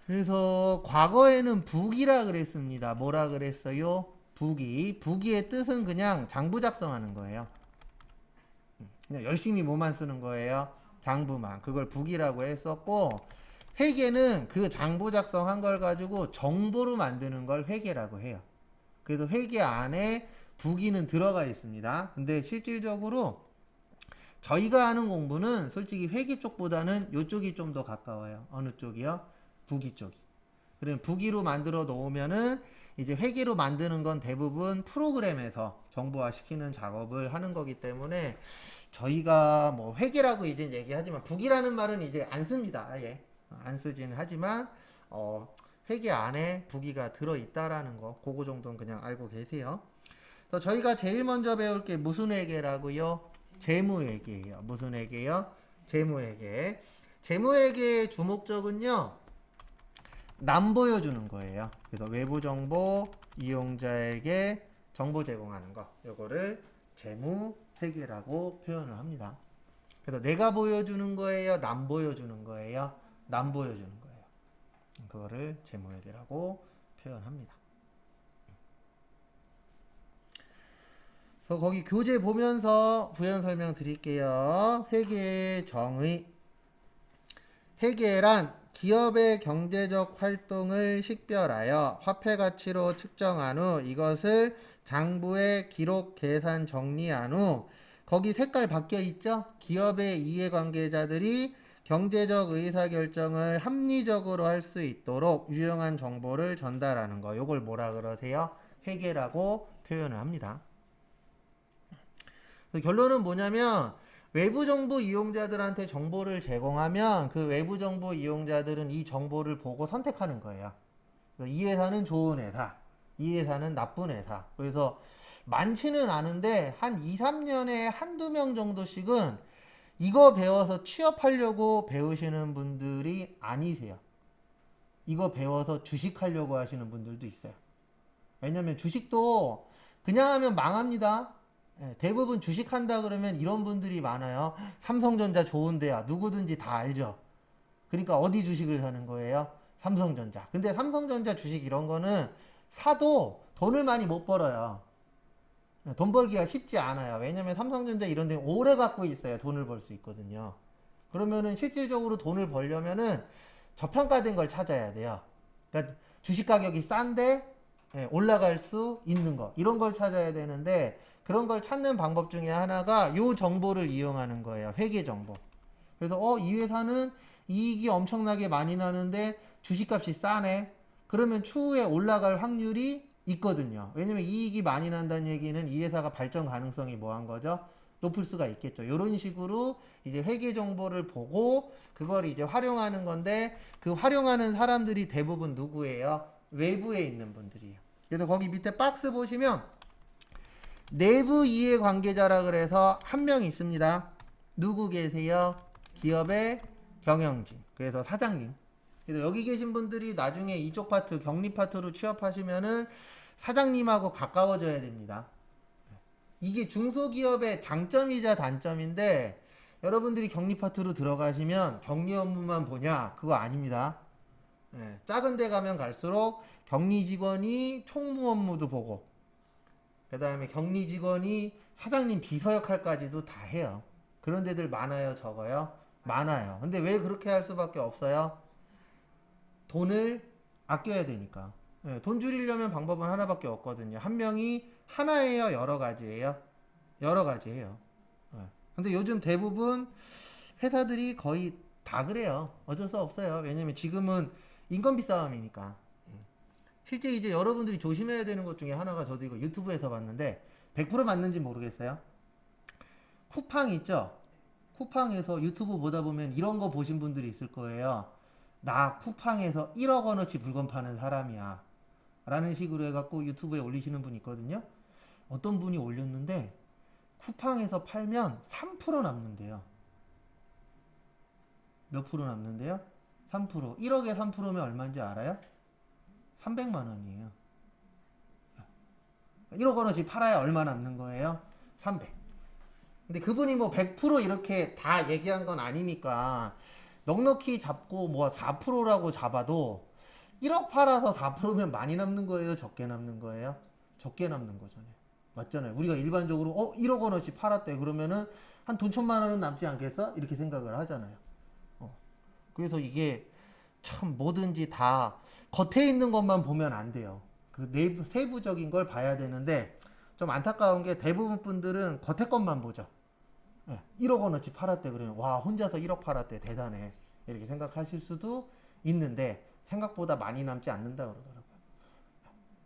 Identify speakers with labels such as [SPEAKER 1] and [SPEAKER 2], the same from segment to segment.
[SPEAKER 1] 그래서 과거에는 북이라 그랬습니다. 뭐라 그랬어요? 북이. 북이의 뜻은 그냥 장부 작성하는 거예요. 그냥 열심히 뭐만 쓰는 거예요? 장부만. 그걸 북이라고 했었고, 회계는 그 장부 작성한 걸 가지고 정보로 만드는 걸 회계라고 해요. 그래서 회계 안에 북이는 들어가 있습니다. 근데 실질적으로 저희가 하는 공부는 솔직히 회계 쪽보다는 이쪽이 좀 더 가까워요. 어느 쪽이요? 북이 쪽이. 그럼 북이로 만들어 놓으면은 이제 회계로 만드는 건 대부분 프로그램에서 정보화 시키는 작업을 하는 거기 때문에 저희가 뭐 회계라고 이제 얘기하지만 북이라는 말은 이제 안 씁니다. 아예 안 쓰지는 하지만 회계 안에 북이가 들어 있다라는 거 그거 정도는 그냥 알고 계세요. 그래서 저희가 제일 먼저 배울 게 무슨 회계라고요? 재무회계예요. 무슨 회계요? 재무회계. 재무회계의 주목적은요. 남 보여주는 거예요. 그래서 외부 정보 이용자에게 정보 제공하는 거. 요거를 재무회계라고 표현을 합니다. 그래서 내가 보여주는 거예요? 남 보여주는 거예요? 남 보여주는 거예요. 그거를 재무회계라고 표현합니다. 그래서 거기 교재 보면서 부연 설명 드릴게요. 회계의 정의. 회계란 기업의 경제적 활동을 식별하여 화폐 가치로 측정한 후 이것을 장부에 기록, 계산, 정리한 후 거기 색깔 바뀌어 있죠? 기업의 이해관계자들이 경제적 의사결정을 합리적으로 할 수 있도록 유용한 정보를 전달하는 거. 요걸 뭐라 그러세요? 회계라고 표현을 합니다. 결론은 뭐냐면 외부 정보 이용자들한테 정보를 제공하면 그 외부 정보 이용자들은 이 정보를 보고 선택하는 거예요. 이 회사는 좋은 회사, 이 회사는 나쁜 회사. 그래서 많지는 않은데 한 2, 3년에 한두 명 정도씩은 이거 배워서 취업하려고 배우시는 분들이 아니세요. 이거 배워서 주식하려고 하시는 분들도 있어요. 왜냐면 주식도 그냥 하면 망합니다. 대부분 주식한다 그러면 이런 분들이 많아요. 삼성전자 좋은데야 누구든지 다 알죠. 그러니까 어디 주식을 사는 거예요? 삼성전자. 근데 삼성전자 주식 이런 거는 사도 돈을 많이 못 벌어요. 돈 벌기가 쉽지 않아요. 왜냐면 삼성전자 이런 데 오래 갖고 있어야 돈을 벌 수 있거든요. 그러면은 실질적으로 돈을 벌려면은 저평가된 걸 찾아야 돼요. 그러니까 주식 가격이 싼데 올라갈 수 있는 거 이런 걸 찾아야 되는데 그런 걸 찾는 방법 중에 하나가 요 정보를 이용하는 거예요. 회계 정보. 그래서 이 회사는 이익이 엄청나게 많이 나는데 주식값이 싸네. 그러면 추후에 올라갈 확률이 있거든요. 왜냐면 이익이 많이 난다는 얘기는 이 회사가 발전 가능성이 뭐한 거죠? 높을 수가 있겠죠. 이런 식으로 이제 회계 정보를 보고 그걸 이제 활용하는 건데 그 활용하는 사람들이 대부분 누구예요? 외부에 있는 분들이에요. 그래서 거기 밑에 박스 보시면 내부 이해 관계자라 그래서 한 명 있습니다. 누구 계세요? 기업의 경영진. 그래서 사장님. 그래서 여기 계신 분들이 나중에 이쪽 파트, 격리 파트로 취업하시면은 사장님하고 가까워져야 됩니다. 이게 중소기업의 장점이자 단점인데 여러분들이 격리 파트로 들어가시면 격리 업무만 보냐? 그거 아닙니다. 작은 데 가면 갈수록 격리 직원이 총무 업무도 보고 그 다음에 격리 직원이 사장님 비서 역할까지도 다 해요. 그런 데들 많아요, 적어요? 많아요. 근데 왜 그렇게 할 수밖에 없어요? 돈을 아껴야 되니까. 돈 줄이려면 방법은 하나밖에 없거든요. 한 명이 하나예요, 여러 가지예요? 여러 가지예요. 근데 요즘 대부분 회사들이 거의 다 그래요. 어쩔 수 없어요. 왜냐면 지금은 인건비 싸움이니까. 실제 이제 여러분들이 조심해야 되는 것 중에 하나가 저도 이거 유튜브에서 봤는데 100% 맞는지 모르겠어요. 쿠팡 있죠? 쿠팡에서 유튜브 보다 보면 이런 거 보신 분들이 있을 거예요. 나 쿠팡에서 1억 원어치 물건 파는 사람이야. 라는 식으로 해갖고 유튜브에 올리시는 분이 있거든요. 어떤 분이 올렸는데 쿠팡에서 팔면 3% 남는데요. 몇 프로 남는데요? 3%. 1억에 3%면 얼마인지 알아요? 300만 원이에요. 1억 원어치 팔아야 얼마 남는 거예요? 300. 근데 그분이 뭐 100% 이렇게 다 얘기한 건 아니니까 넉넉히 잡고 뭐 4%라고 잡아도 1억 팔아서 4%면 많이 남는 거예요? 적게 남는 거예요? 적게 남는 거잖아요. 맞잖아요. 우리가 일반적으로 1억 원어치 팔았대. 그러면은 한 돈 1,000만 원은 남지 않겠어? 이렇게 생각을 하잖아요. 그래서 이게 참 뭐든지 다 겉에 있는 것만 보면 안 돼요. 그 내부, 세부적인 걸 봐야 되는데 좀 안타까운 게 대부분 분들은 겉에 것만 보죠. 1억 원어치 팔았대. 그러면 와, 혼자서 1억 팔았대. 대단해. 이렇게 생각하실 수도 있는데 생각보다 많이 남지 않는다 그러더라고요.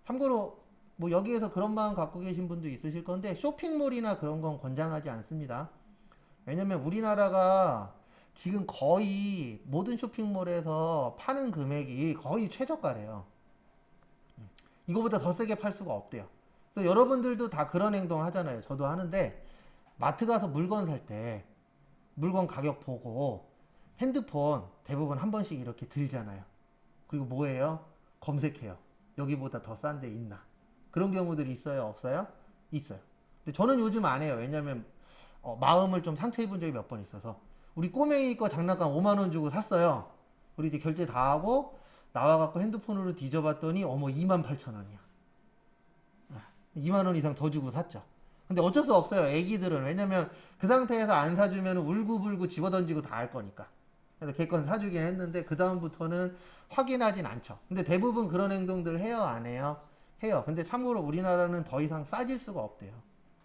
[SPEAKER 1] 참고로 뭐 여기에서 그런 마음 갖고 계신 분도 있으실 건데 쇼핑몰이나 그런 건 권장하지 않습니다. 왜냐면 우리나라가 지금 거의 모든 쇼핑몰에서 파는 금액이 거의 최저가래요. 이거보다 더 세게 팔 수가 없대요. 그래서 여러분들도 다 그런 행동 하잖아요. 저도 하는데 마트 가서 물건 살 때 물건 가격 보고 핸드폰 대부분 한 번씩 이렇게 들잖아요. 그리고 뭐예요? 검색해요. 여기보다 더 싼 데 있나? 그런 경우들이 있어요? 없어요? 있어요. 근데 저는 요즘 안 해요. 왜냐면 마음을 좀 상처 입은 적이 몇 번 있어서 우리 꼬맹이 거 장난감 5만 원 주고 샀어요. 우리 이제 결제 다 하고 나와갖고 핸드폰으로 뒤져봤더니 어머 2만 8천 원이야. 2만 원 이상 더 주고 샀죠. 근데 어쩔 수 없어요. 애기들은. 왜냐면 그 상태에서 안 사주면 울고불고 집어던지고 다 할 거니까. 그래서 걔 건 사주긴 했는데 그 다음부터는 확인하진 않죠. 근데 대부분 그런 행동들 해요? 안 해요? 해요. 근데 참고로 우리나라는 더 이상 싸질 수가 없대요.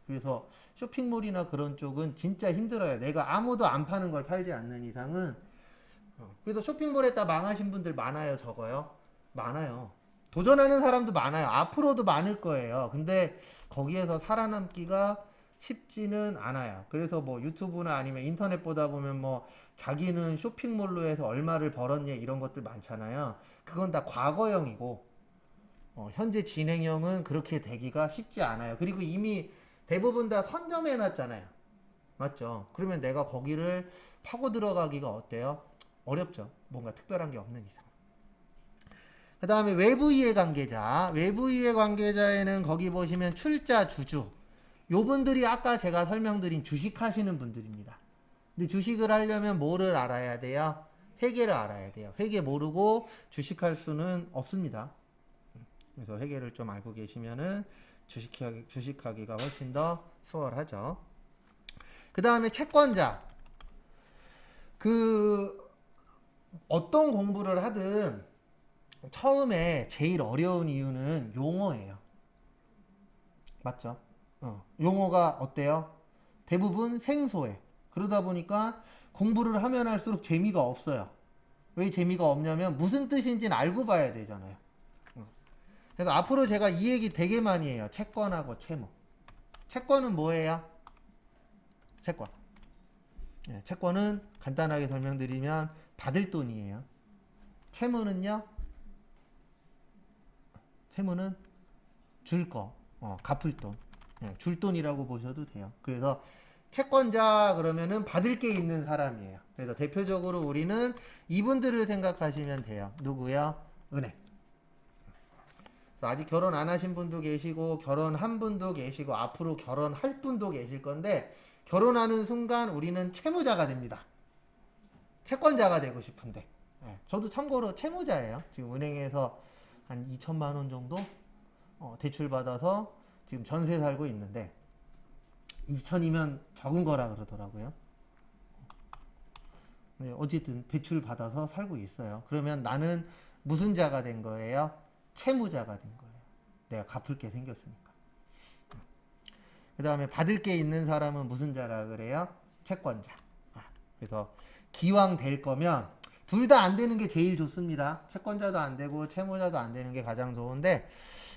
[SPEAKER 1] 그래서 쇼핑몰이나 그런 쪽은 진짜 힘들어요. 내가 아무도 안 파는 걸 팔지 않는 이상은. 그래서 쇼핑몰에다 망하신 분들 많아요, 적어요? 많아요. 도전하는 사람도 많아요. 앞으로도 많을 거예요. 근데 거기에서 살아남기가 쉽지는 않아요. 그래서 뭐 유튜브나 아니면 인터넷 보다 보면 뭐 자기는 쇼핑몰로 해서 얼마를 벌었냐 이런 것들 많잖아요. 그건 다 과거형이고 현재 진행형은 그렇게 되기가 쉽지 않아요. 그리고 이미 대부분 다 선점해 놨잖아요. 맞죠? 그러면 내가 거기를 파고 들어가기가 어때요? 어렵죠. 뭔가 특별한 게 없는 이상. 그 다음에 외부 이해 관계자. 외부 이해 관계자에는 거기 보시면 출자, 주주. 요 분들이 아까 제가 설명드린 주식 하시는 분들입니다. 근데 주식을 하려면 뭐를 알아야 돼요? 회계를 알아야 돼요. 회계 모르고 주식할 수는 없습니다. 그래서 회계를 좀 알고 계시면은 주식하기가 훨씬 더 수월하죠. 그 다음에 채권자. 그 어떤 공부를 하든 처음에 제일 어려운 이유는 용어예요. 맞죠? 용어가 어때요? 대부분 생소해. 그러다 보니까 공부를 하면 할수록 재미가 없어요. 왜 재미가 없냐면 무슨 뜻인지는 알고 봐야 되잖아요. 그래서 앞으로 제가 이 얘기 되게 많이 해요. 채권하고 채무. 채권은 뭐예요? 채권. 채권은 간단하게 설명드리면 받을 돈이에요. 채무는요? 채무는 줄 거, 갚을 돈. 줄 돈이라고 보셔도 돼요. 그래서 채권자 그러면은 받을 게 있는 사람이에요. 그래서 대표적으로 우리는 이분들을 생각하시면 돼요. 누구요? 은행. 아직 결혼 안 하신 분도 계시고 결혼한 분도 계시고 앞으로 결혼할 분도 계실 건데 결혼하는 순간 우리는 채무자가 됩니다. 채권자가 되고 싶은데 저도 참고로 채무자예요. 지금 은행에서 한 2천만 원 정도 대출 받아서 지금 전세 살고 있는데 2천이면 적은 거라 그러더라고요. 네, 어쨌든 대출 받아서 살고 있어요. 그러면 나는 무슨 자가 된 거예요? 채무자가 된 거예요. 내가 갚을 게 생겼으니까. 그 다음에 받을 게 있는 사람은 무슨 자라 그래요? 채권자. 그래서 기왕 될 거면 둘 다 안 되는 게 제일 좋습니다. 채권자도 안 되고 채무자도 안 되는 게 가장 좋은데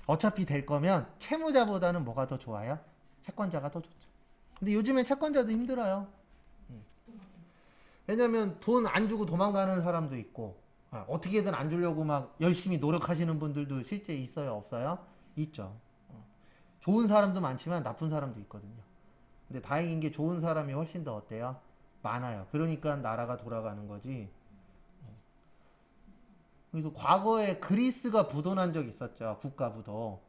[SPEAKER 1] 어차피 될 거면 채무자보다는 뭐가 더 좋아요? 채권자가 더 좋죠. 근데 요즘엔 채권자도 힘들어요. 왜냐면 돈 안 주고 도망가는 사람도 있고 어떻게든 안 주려고 막 열심히 노력하시는 분들도 실제 있어요? 없어요? 있죠. 좋은 사람도 많지만 나쁜 사람도 있거든요. 근데 다행인 게 좋은 사람이 훨씬 더 어때요? 많아요. 그러니까 나라가 돌아가는 거지. 그래서 과거에 그리스가 부도난 적 있었죠. 국가부도.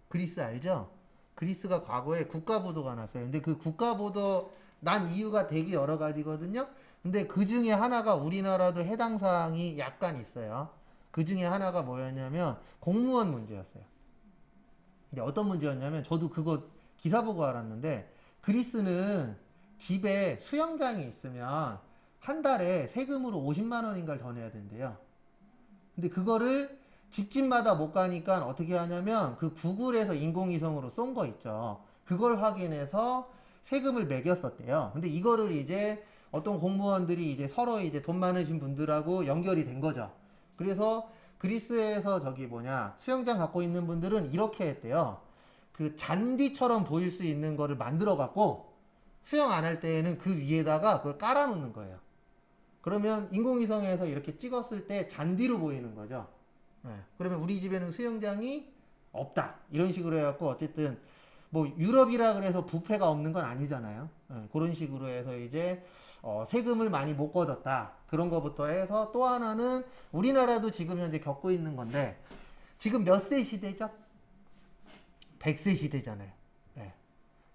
[SPEAKER 1] 그리스 알죠? 그리스가 과거에 국가부도가 났어요. 근데 그 국가부도 난 이유가 되게 여러 가지거든요. 근데 그 중에 하나가 우리나라도 해당 사항이 약간 있어요. 그 중에 하나가 뭐였냐면 공무원 문제였어요. 근데 어떤 문제였냐면 저도 그거 기사 보고 알았는데 그리스는 집에 수영장이 있으면 한 달에 세금으로 50만 원인가를 더 내야 된대요. 근데 그거를 집집마다 못 가니까 어떻게 하냐면 그 구글에서 인공위성으로 쏜 거 있죠. 그걸 확인해서 세금을 매겼었대요. 근데 이거를 이제 어떤 공무원들이 이제 서로 이제 돈 많으신 분들하고 연결이 된 거죠. 그래서 그리스에서 저기 뭐냐 수영장 갖고 있는 분들은 이렇게 했대요. 그 잔디처럼 보일 수 있는 거를 만들어 갖고 수영 안 할 때에는 그 위에다가 그걸 깔아 놓는 거예요. 그러면 인공위성에서 이렇게 찍었을 때 잔디로 보이는 거죠. 예. 그러면 우리 집에는 수영장이 없다. 이런 식으로 해갖고 어쨌든 뭐 유럽이라 그래서 부패가 없는 건 아니잖아요. 예. 그런 식으로 해서 이제 세금을 많이 못 걷었다. 그런 거부터 해서 또 하나는 우리나라도 지금 현재 겪고 있는 건데 지금 몇 세 시대죠? 100세 시대잖아요. 예.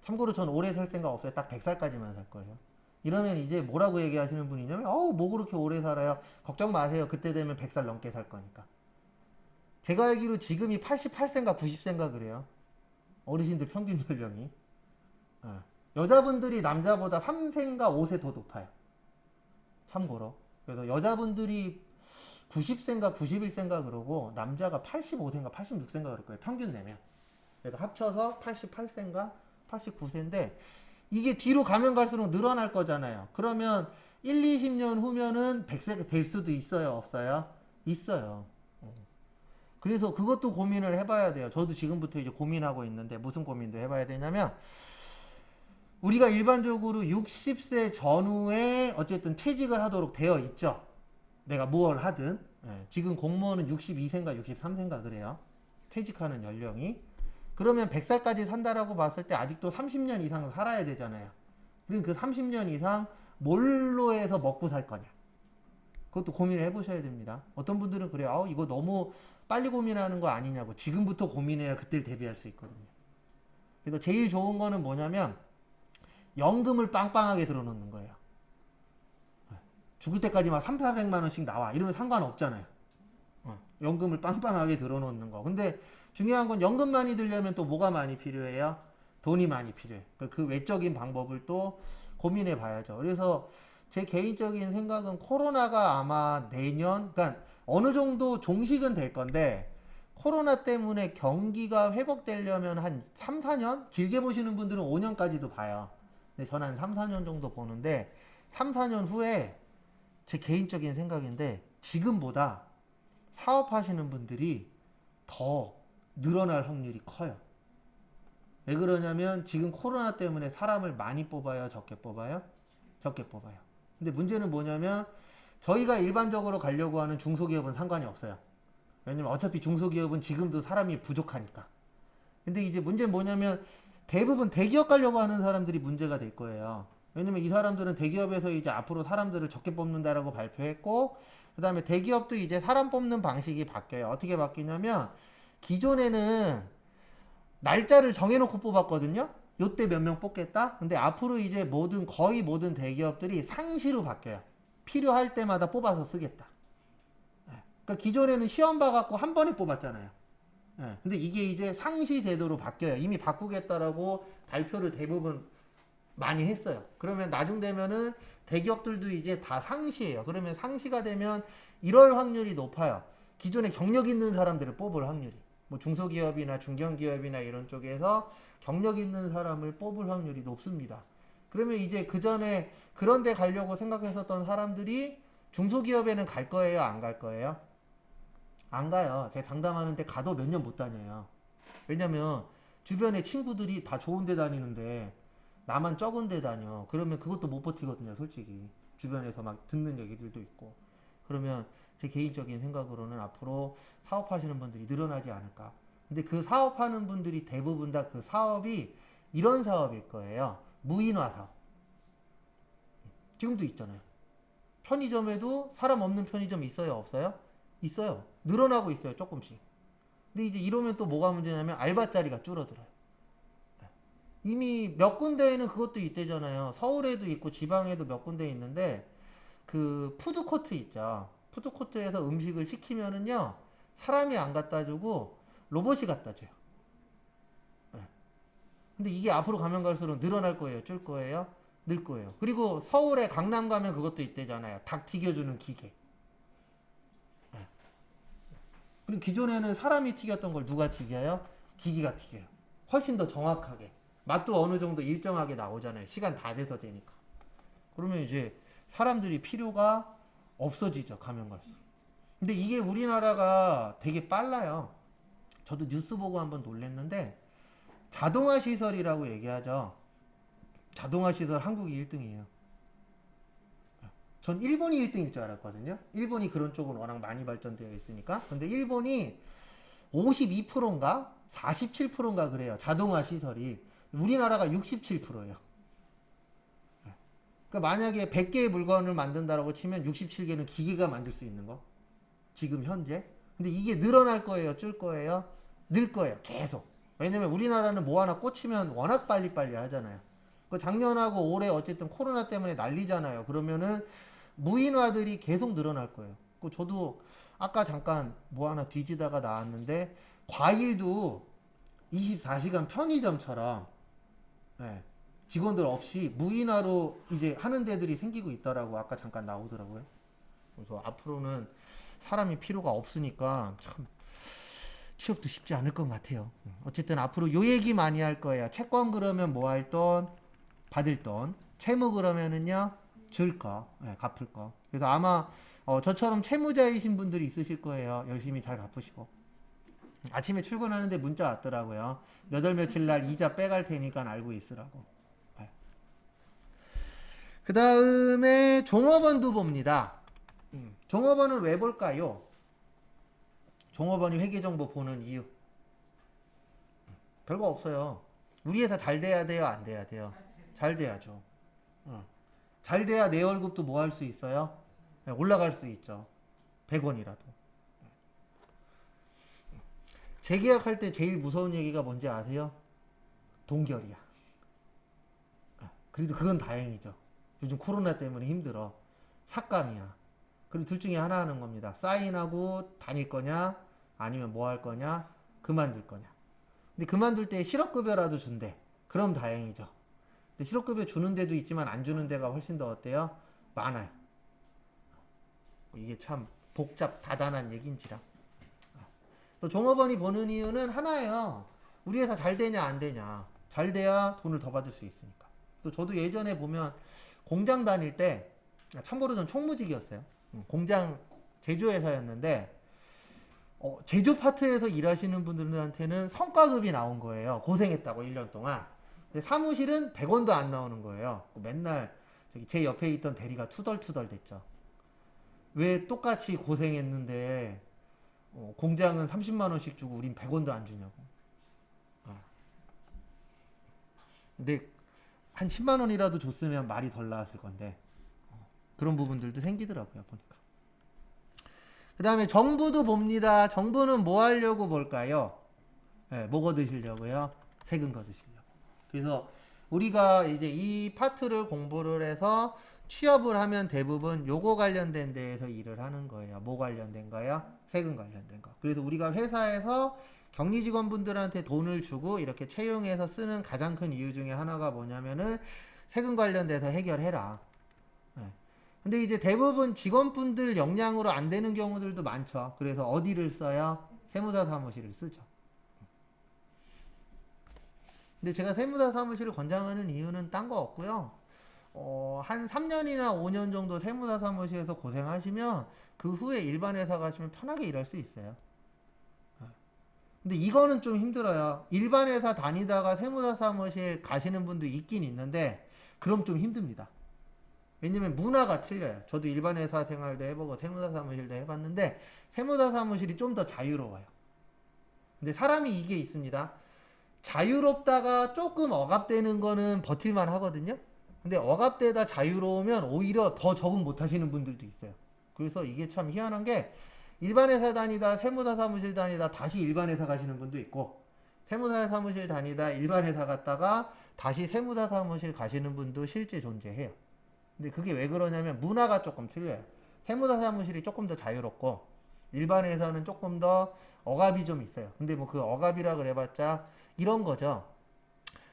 [SPEAKER 1] 참고로 전 오래 살 생각 없어요. 딱 100살까지만 살 거예요. 이러면 이제 뭐라고 얘기하시는 분이냐면 어우 뭐 그렇게 오래 살아요. 걱정 마세요. 그때 되면 100살 넘게 살 거니까. 제가 알기로 지금이 88세인가 90세인가 그래요. 어르신들 평균 연령이. 여자분들이 남자보다 3세인가 5세 더 높아요. 참고로. 그래서 여자분들이 90세인가 91세인가 그러고 남자가 85세인가 86세인가 그럴 거예요. 평균 내면. 그래서 합쳐서 88세인가 89세인데 이게 뒤로 가면 갈수록 늘어날 거잖아요. 그러면 1, 20년 후면은 100세 될 수도 있어요? 없어요? 있어요. 그래서 그것도 고민을 해봐야 돼요. 저도 지금부터 이제 고민하고 있는데 무슨 고민도 해봐야 되냐면 우리가 일반적으로 60세 전후에 어쨌든 퇴직을 하도록 되어 있죠. 내가 뭘 하든. 지금 공무원은 62세인가 63세인가 그래요. 퇴직하는 연령이. 그러면 100살까지 산다라고 봤을 때 아직도 30년 이상 살아야 되잖아요. 그럼 그 30년 이상 뭘로 해서 먹고 살 거냐. 그것도 고민을 해보셔야 됩니다. 어떤 분들은 그래요. 이거 너무 빨리 고민하는 거 아니냐고. 지금부터 고민해야 그때를 대비할 수 있거든요. 그래서 제일 좋은 거는 뭐냐면 연금을 빵빵하게 들어놓는 거예요. 죽을 때까지 막 3, 400만 원씩 나와. 이러면 상관없잖아요. 연금을 빵빵하게 들어놓는 거. 근데 중요한 건 연금 많이 들려면 또 뭐가 많이 필요해요? 돈이 많이 필요해. 그 외적인 방법을 또 고민해 봐야죠. 그래서 제 개인적인 생각은 코로나가 아마 내년, 그러니까 어느 정도 종식은 될 건데 코로나 때문에 경기가 회복되려면 한 3, 4년? 길게 보시는 분들은 5년까지도 봐요. 근데 저는 한 3, 4년 정도 보는데 3, 4년 후에 제 개인적인 생각인데 지금보다 사업하시는 분들이 더 늘어날 확률이 커요. 왜 그러냐면 지금 코로나 때문에 사람을 많이 뽑아요? 적게 뽑아요? 적게 뽑아요. 근데 문제는 뭐냐면 저희가 일반적으로 가려고 하는 중소기업은 상관이 없어요. 왜냐면 어차피 중소기업은 지금도 사람이 부족하니까. 근데 이제 문제는 뭐냐면 대부분 대기업 가려고 하는 사람들이 문제가 될 거예요. 왜냐면 이 사람들은 대기업에서 이제 앞으로 사람들을 적게 뽑는다라고 발표했고, 그 다음에 대기업도 이제 사람 뽑는 방식이 바뀌어요. 어떻게 바뀌냐면 기존에는 날짜를 정해놓고 뽑았거든요. 요때 몇 명 뽑겠다. 근데 앞으로 이제 거의 모든 대기업들이 상시로 바뀌어요. 필요할 때마다 뽑아서 쓰겠다. 그러니까 기존에는 시험 봐갖고 한 번에 뽑았잖아요. 근데 이게 이제 상시 제도로 바뀌어요. 이미 바꾸겠다라고 발표를 대부분 많이 했어요. 그러면 나중 되면은 대기업들도 이제 다 상시예요. 그러면 상시가 되면 이럴 확률이 높아요. 기존에 경력 있는 사람들을 뽑을 확률이. 뭐 중소기업이나 중견기업이나 이런 쪽에서 경력 있는 사람을 뽑을 확률이 높습니다. 그러면 이제 그 전에 그런 데 가려고 생각했었던 사람들이 중소기업에는 갈 거예요? 안 갈 거예요? 안 가요. 제가 장담하는데 가도 몇 년 못 다녀요. 왜냐면 주변에 친구들이 다 좋은 데 다니는데 나만 적은 데 다녀. 그러면 그것도 못 버티거든요, 솔직히. 주변에서 막 듣는 얘기들도 있고. 그러면 제 개인적인 생각으로는 앞으로 사업하시는 분들이 늘어나지 않을까. 근데 그 사업하는 분들이 대부분 다 그 사업이 이런 사업일 거예요. 무인화 사업. 지금도 있잖아요. 편의점에도 사람 없는 편의점 있어요, 없어요? 있어요. 늘어나고 있어요, 조금씩. 근데 이제 이러면 또 뭐가 문제냐면 알바 자리가 줄어들어요. 이미 몇 군데에는 그것도 있대잖아요. 서울에도 있고 지방에도 몇 군데 있는데 그 푸드코트 있죠. 푸드코트에서 음식을 시키면은요, 사람이 안 갖다 주고 로봇이 갖다 줘요. 예. 근데 이게 앞으로 가면 갈수록 늘어날 거예요, 줄 거예요? 늘 거예요. 그리고 서울에 강남 가면 그것도 있대잖아요. 닭 튀겨주는 기계. 예. 그리고 기존에는 사람이 튀겼던 걸 누가 튀겨요? 기기가 튀겨요. 훨씬 더 정확하게. 맛도 어느 정도 일정하게 나오잖아요. 시간 다 돼서 되니까. 그러면 이제 사람들이 필요가 없어지죠, 가면 갈수록. 근데 이게 우리나라가 되게 빨라요. 저도 뉴스 보고 한번 놀랬는데, 자동화 시설이라고 얘기하죠. 자동화 시설 한국이 1등이에요. 전 일본이 1등일 줄 알았거든요. 일본이 그런 쪽은 워낙 많이 발전되어 있으니까. 근데 일본이 52%인가 47%인가 그래요. 자동화 시설이. 우리나라가 67%예요. 그러니까 만약에 100개의 물건을 만든다라고 치면 67개는 기계가 만들 수 있는 거. 지금 현재. 근데 이게 늘어날 거예요, 줄 거예요? 늘 거예요, 계속. 왜냐면 우리나라는 뭐 하나 꽂히면 워낙 빨리빨리 하잖아요. 그 작년하고 올해 어쨌든 코로나 때문에 난리잖아요. 그러면은 무인화들이 계속 늘어날 거예요. 그 저도 아까 잠깐 뭐 하나 뒤지다가 나왔는데, 과일도 24시간 편의점처럼, 예, 직원들 없이 무인화로 이제 하는 데들이 생기고 있다라고 아까 잠깐 나오더라고요. 그래서 앞으로는 사람이 필요가 없으니까 참 취업도 쉽지 않을 것 같아요. 어쨌든 앞으로 요 얘기 많이 할 거예요. 채권 그러면 뭐 할 돈? 받을 돈. 채무 그러면은요, 줄 거, 예, 갚을 거. 그래서 아마 저처럼 채무자이신 분들이 있으실 거예요. 열심히 잘 갚으시고. 아침에 출근하는데 문자 왔더라고요. 몇 월 며칠 날 이자 빼갈 테니까 알고 있으라고. 예. 그 다음에 종업원도 봅니다. 종업원은 왜 볼까요? 종업원이 회계정보 보는 이유. 별거 없어요. 우리 회사 잘 돼야 돼요, 안 돼야 돼요? 잘 돼야죠. 잘 돼야 내 월급도 뭐 할 수 있어요? 올라갈 수 있죠. 100원이라도. 재계약할 때 제일 무서운 얘기가 뭔지 아세요? 동결이야. 그래도 그건 다행이죠. 요즘 코로나 때문에 힘들어. 삭감이야. 그럼 둘 중에 하나 하는 겁니다. 사인하고 다닐 거냐, 아니면 뭐 할 거냐, 그만둘 거냐. 근데 그만둘 때 실업급여라도 준대. 그럼 다행이죠. 근데 실업급여 주는 데도 있지만 안 주는 데가 훨씬 더 어때요? 많아요. 이게 참 복잡 다단한 얘기인지라. 또 종업원이 보는 이유는 하나예요. 우리 회사 잘 되냐 안 되냐. 잘 돼야 돈을 더 받을 수 있으니까. 또 저도 예전에 보면 공장 다닐 때, 참고로 전 총무직이었어요. 공장 제조회사였는데, 제조 파트에서 일하시는 분들한테는 성과급이 나온 거예요. 고생했다고 1년 동안. 근데 사무실은 100원도 안 나오는 거예요. 맨날 제 옆에 있던 대리가 투덜투덜 됐죠. 왜 똑같이 고생했는데 공장은 30만 원씩 주고 우린 100원도 안 주냐고. 근데 한 10만 원이라도 줬으면 말이 덜 나왔을 건데, 그런 부분들도 생기더라고요, 보니까. 그 다음에 정부도 봅니다. 정부는 뭐 하려고 볼까요? 네, 뭐 거두시려고요? 세금 거두시려고. 그래서 우리가 이제 이 파트를 공부를 해서 취업을 하면 대부분 요거 관련된 데에서 일을 하는 거예요. 뭐 관련된 거요? 세금 관련된 거. 그래서 우리가 회사에서 격리 직원분들한테 돈을 주고 이렇게 채용해서 쓰는 가장 큰 이유 중에 하나가 뭐냐면은 세금 관련돼서 해결해라. 네. 근데 이제 대부분 직원분들 역량으로 안 되는 경우들도 많죠. 그래서 어디를 써요? 세무사 사무실을 쓰죠. 근데 제가 세무사 사무실을 권장하는 이유는 딴 거 없고요. 한 3년이나 5년 정도 세무사 사무실에서 고생하시면 그 후에 일반 회사 가시면 편하게 일할 수 있어요. 근데 이거는 좀 힘들어요. 일반 회사 다니다가 세무사 사무실 가시는 분도 있긴 있는데, 그럼 좀 힘듭니다. 왜냐면 문화가 틀려요. 저도 일반 회사 생활도 해보고 세무사 사무실도 해봤는데, 세무사 사무실이 좀 더 자유로워요. 근데 사람이 이게 있습니다. 자유롭다가 조금 억압되는 거는 버틸만 하거든요. 근데 억압되다 자유로우면 오히려 더 적응 못 하시는 분들도 있어요. 그래서 이게 참 희한한 게, 일반 회사 다니다 세무사 사무실 다니다 다시 일반 회사 가시는 분도 있고, 세무사 사무실 다니다 일반 회사 갔다가 다시 세무사 사무실 가시는 분도 실제 존재해요. 근데 그게 왜 그러냐면 문화가 조금 틀려요. 세무사 사무실이 조금 더 자유롭고 일반에서는 조금 더 억압이 좀 있어요. 근데 뭐 그 억압이라 그래봤자 이런 거죠.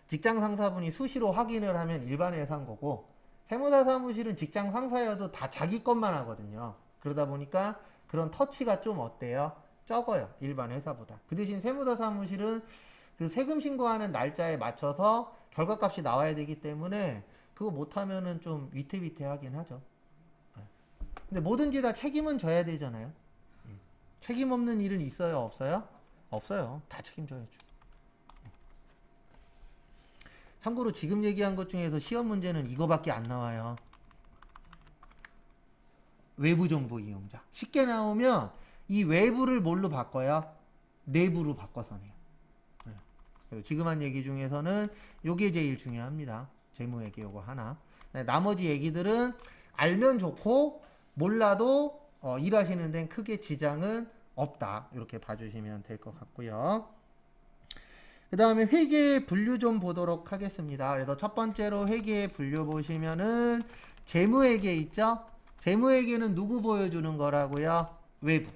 [SPEAKER 1] 직장 상사분이 수시로 확인을 하면 일반에서 한 거고 세무사 사무실은 직장 상사여도 다 자기 것만 하거든요. 그러다 보니까 그런 터치가 좀 어때요? 적어요. 일반 회사보다. 그 대신 세무사 사무실은 그 세금 신고하는 날짜에 맞춰서 결과값이 나와야 되기 때문에 그거 못하면은 좀 위태위태하긴 하죠. 근데 뭐든지 다 책임은 져야 되잖아요. 책임 없는 일은 있어요? 없어요? 없어요. 다 책임져야죠. 참고로 지금 얘기한 것 중에서 시험 문제는 이거밖에 안 나와요. 외부 정보 이용자. 쉽게 나오면 이 외부를 뭘로 바꿔요? 내부로 바꿔서 내요. 지금 한 얘기 중에서는 요게 제일 중요합니다. 재무회계 요거 하나. 나머지 얘기들은 알면 좋고 몰라도 일하시는 데는 크게 지장은 없다. 이렇게 봐주시면 될 것 같고요. 그 다음에 회계 분류 좀 보도록 하겠습니다. 그래서 첫 번째로 회계 분류 보시면은 재무회계 있죠? 재무회계는 누구 보여주는 거라고요? 외부.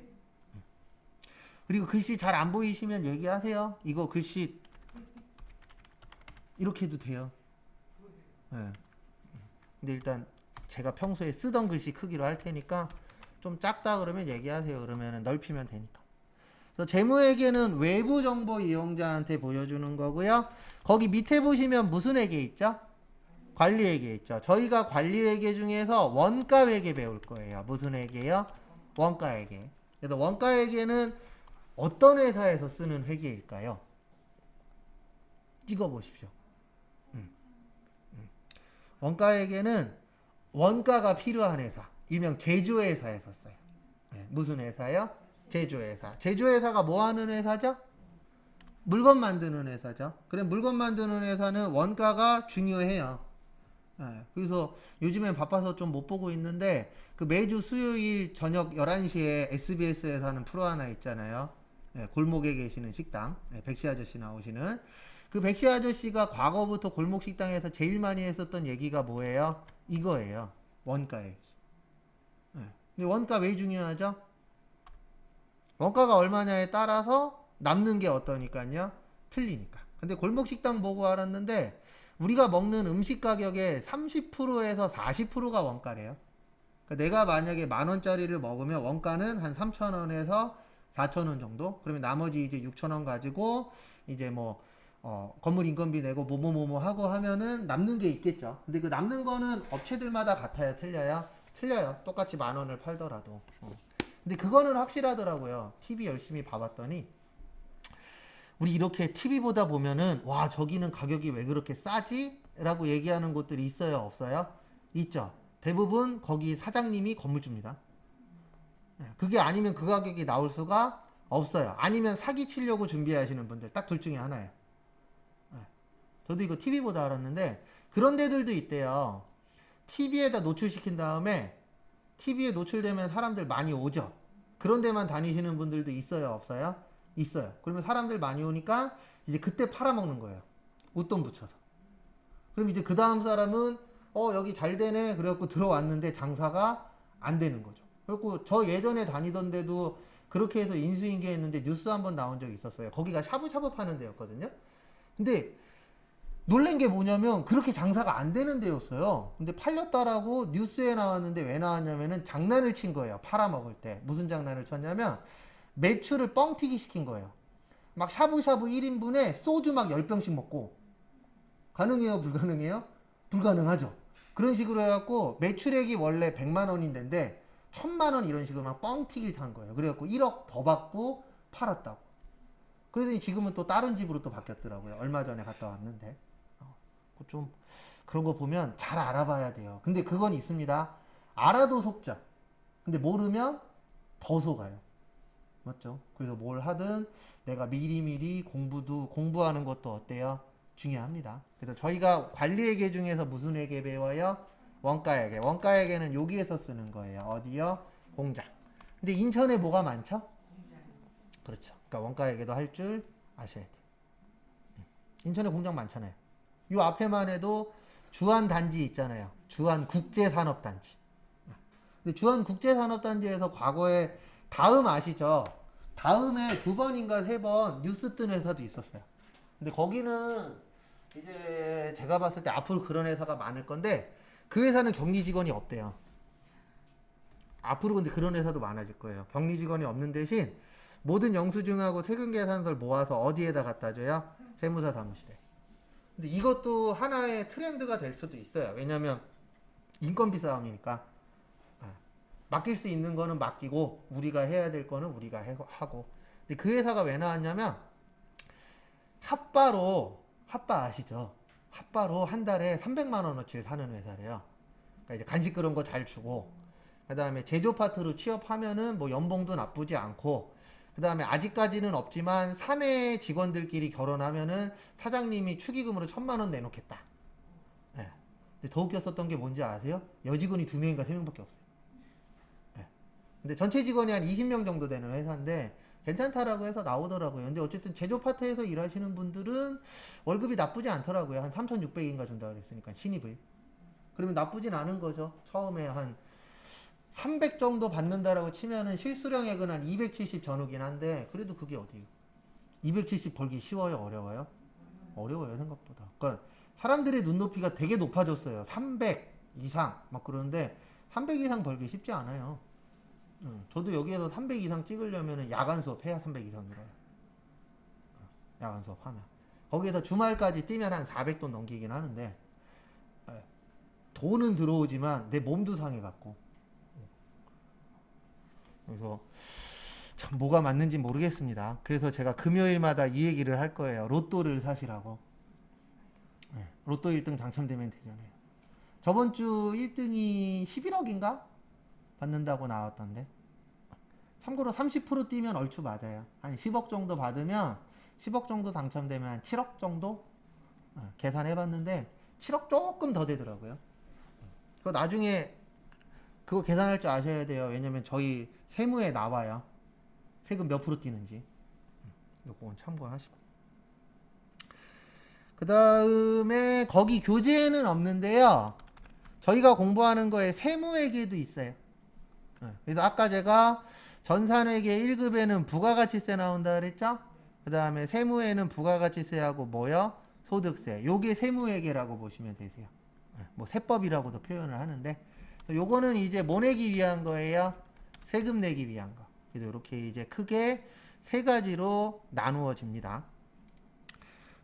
[SPEAKER 1] 그리고 글씨 잘 안 보이시면 얘기하세요. 이거 글씨 이렇게 해도 돼요. 네. 근데 일단 제가 평소에 쓰던 글씨 크기로 할 테니까 좀 작다 그러면 얘기하세요. 그러면 넓히면 되니까. 그래서 재무회계는 외부 정보 이용자한테 보여주는 거고요. 거기 밑에 보시면 무슨 회계 있죠? 관리회계 있죠. 저희가 관리회계 중에서 원가회계 배울 거예요. 무슨 회계요? 원가회계. 그래서 원가회계는 어떤 회사에서 쓰는 회계일까요? 찍어보십시오. 원가회계는 원가가 필요한 회사, 일명 제조회사에서 써요. 네, 무슨 회사요? 제조회사. 제조회사가 뭐 하는 회사죠? 물건 만드는 회사죠. 그래 물건 만드는 회사는 원가가 중요해요. 네, 그래서 요즘엔 바빠서 좀 못 보고 있는데 그 매주 수요일 저녁 11시에 SBS에서 하는 프로 하나 있잖아요. 네, 골목에 계시는 식당. 네, 백시 아저씨 나오시는. 그 백시 아저씨가 과거부터 골목 식당에서 제일 많이 했었던 얘기가 뭐예요? 이거예요. 원가에. 네. 근데 원가 왜 중요하죠? 원가가 얼마냐에 따라서 남는 게 어떠니까요? 틀리니까. 근데 골목 식당 보고 알았는데 우리가 먹는 음식 가격의 30%에서 40%가 원가래요. 그러니까 내가 만약에 10,000원짜리를 먹으면 원가는 한 3,000원에서 4,000원 정도? 그러면 나머지 이제 6,000원 가지고 이제 뭐 건물 인건비 내고 뭐뭐뭐뭐 하고 하면은 남는 게 있겠죠. 근데 그 남는 거는 업체들마다 같아요? 틀려요? 틀려요. 똑같이 10,000원을 팔더라도. 근데 그거는 확실하더라고요. TV 열심히 봐봤더니 우리 이렇게 TV 보다 보면은 와 저기는 가격이 왜 그렇게 싸지? 라고 얘기하는 곳들이 있어요? 없어요? 있죠. 대부분 거기 사장님이 건물주입니다. 그게 아니면 그 가격이 나올 수가 없어요. 아니면 사기 치려고 준비하시는 분들 딱 둘 중에 하나예요. 저도 이거 TV보다 알았는데 그런 데들도 있대요. TV에다 노출시킨 다음에 TV에 노출되면 사람들 많이 오죠. 그런 데만 다니시는 분들도 있어요? 없어요? 있어요. 그러면 사람들 많이 오니까 이제 그때 팔아먹는 거예요. 웃돈 붙여서. 그럼 이제 그 다음 사람은 여기 잘 되네 그래갖고 들어왔는데 장사가 안 되는 거죠. 그래갖고 저 예전에 다니던 데도 그렇게 해서 인수인계 했는데 뉴스 한번 나온 적이 있었어요. 거기가 샤브샤브 파는 데였거든요. 근데 놀란 게 뭐냐면 그렇게 장사가 안 되는 데였어요. 근데 팔렸다라고 뉴스에 나왔는데 왜 나왔냐면은 장난을 친 거예요. 팔아먹을 때. 무슨 장난을 쳤냐면 매출을 뻥튀기 시킨 거예요. 막 샤브샤브 1인분에 소주 막 10병씩 먹고 가능해요? 불가능해요? 불가능하죠. 그런 식으로 해갖고 매출액이 원래 100만 원인데 1,000만 원 이런 식으로 막 뻥튀기를 탄 거예요. 그래갖고 1억 더 받고 팔았다고. 그러더니 지금은 또 다른 집으로 또 바뀌었더라고요. 얼마 전에 갔다 왔는데. 좀 그런 거 보면 잘 알아봐야 돼요. 근데 그건 있습니다. 알아도 속죠. 근데 모르면 더 속아요. 맞죠? 그래서 뭘 하든 내가 미리미리 공부하는 것도 어때요? 중요합니다. 그래서 저희가 관리회계 중에서 무슨 회계 배워요? 원가회계. 원가회계는 여기에서 쓰는 거예요. 어디요? 공장. 근데 인천에 뭐가 많죠? 그렇죠. 그러니까 원가회계도 할 줄 아셔야 돼요. 인천에 공장 많잖아요. 요 앞에만 해도 주한 단지 있잖아요. 주한 국제산업단지. 근데 주한국제산업단지에서 과거에 다음 아시죠? 다음에 두 번인가 세 번 뉴스 뜬 회사도 있었어요. 근데 거기는 이제 제가 봤을 때 앞으로 그런 회사가 많을 건데 그 회사는 격리 직원이 없대요. 앞으로 근데 그런 회사도 많아질 거예요. 격리 직원이 없는 대신 모든 영수증하고 세금 계산서를 모아서 어디에다 갖다 줘요? 세무사 사무실에. 근데 이것도 하나의 트렌드가 될 수도 있어요. 왜냐면 인건비 싸움이니까. 아, 맡길 수 있는 거는 맡기고 우리가 해야 될 거는 우리가 하고. 근데 그 회사가 왜 나왔냐면 핫바 아시죠? 핫바로 한 달에 300만 원어치를 사는 회사래요. 그러니까 이제 간식 그런 거 잘 주고 그 다음에 제조 파트로 취업하면은 뭐 연봉도 나쁘지 않고 그 다음에 아직까지는 없지만 사내 직원들끼리 결혼하면은 사장님이 축의금으로 1,000만 원 내놓겠다. 예. 근데 더 웃겼었던 게 뭔지 아세요? 여직원이 2명인가 3명밖에 없어요. 예. 근데 전체 직원이 한 20명 정도 되는 회사인데 괜찮다라고 해서 나오더라고요. 근데 어쨌든 제조 파트에서 일하시는 분들은 월급이 나쁘지 않더라고요. 한 3,600인가 준다 그랬으니까 신입을. 그러면 나쁘진 않은 거죠. 처음에 한 300 정도 받는다라고 치면은 실수령액은 한 270 전후긴 한데 그래도 그게 어디예요? 270 벌기 쉬워요? 어려워요? 어려워요 생각보다. 그러니까 사람들의 눈높이가 되게 높아졌어요. 300 이상 막 그러는데 300 이상 벌기 쉽지 않아요. 저도 여기에서 300 이상 찍으려면 야간 수업 해야 300 이상 들어요. 야간 수업 하면 거기에서 주말까지 뛰면 한 400돈 넘기긴 하는데 돈은 들어오지만 내 몸도 상해갖고 그래서 참 뭐가 맞는지 모르겠습니다. 그래서 제가 금요일마다 이 얘기를 할 거예요. 로또를 사시라고. 네, 로또 1등 당첨되면 되잖아요. 저번 주 1등이 11억인가 받는다고 나왔던데. 참고로 30% 뛰면 얼추 맞아요. 한 10억 정도 받으면 10억 정도 당첨되면 한 7억 정도 계산해봤는데 7억 조금 더 되더라고요. 그거 나중에 그거 계산할 줄 아셔야 돼요. 왜냐면 저희 세무에 나와요. 세금 몇 프로 뛰는지. 요건 참고하시고. 그 다음에 거기 교재에는 없는데요. 저희가 공부하는 거에 세무회계도 있어요. 그래서 아까 제가 전산회계 1급에는 부가가치세 나온다 그랬죠? 그 다음에 세무에는 부가가치세하고 뭐요? 소득세. 요게 세무회계라고 보시면 되세요. 뭐 세법이라고도 표현을 하는데 요거는 이제 뭐 내기 위한 거예요? 세금 내기 위한 거. 그래서 이렇게 이제 크게 세 가지로 나누어집니다.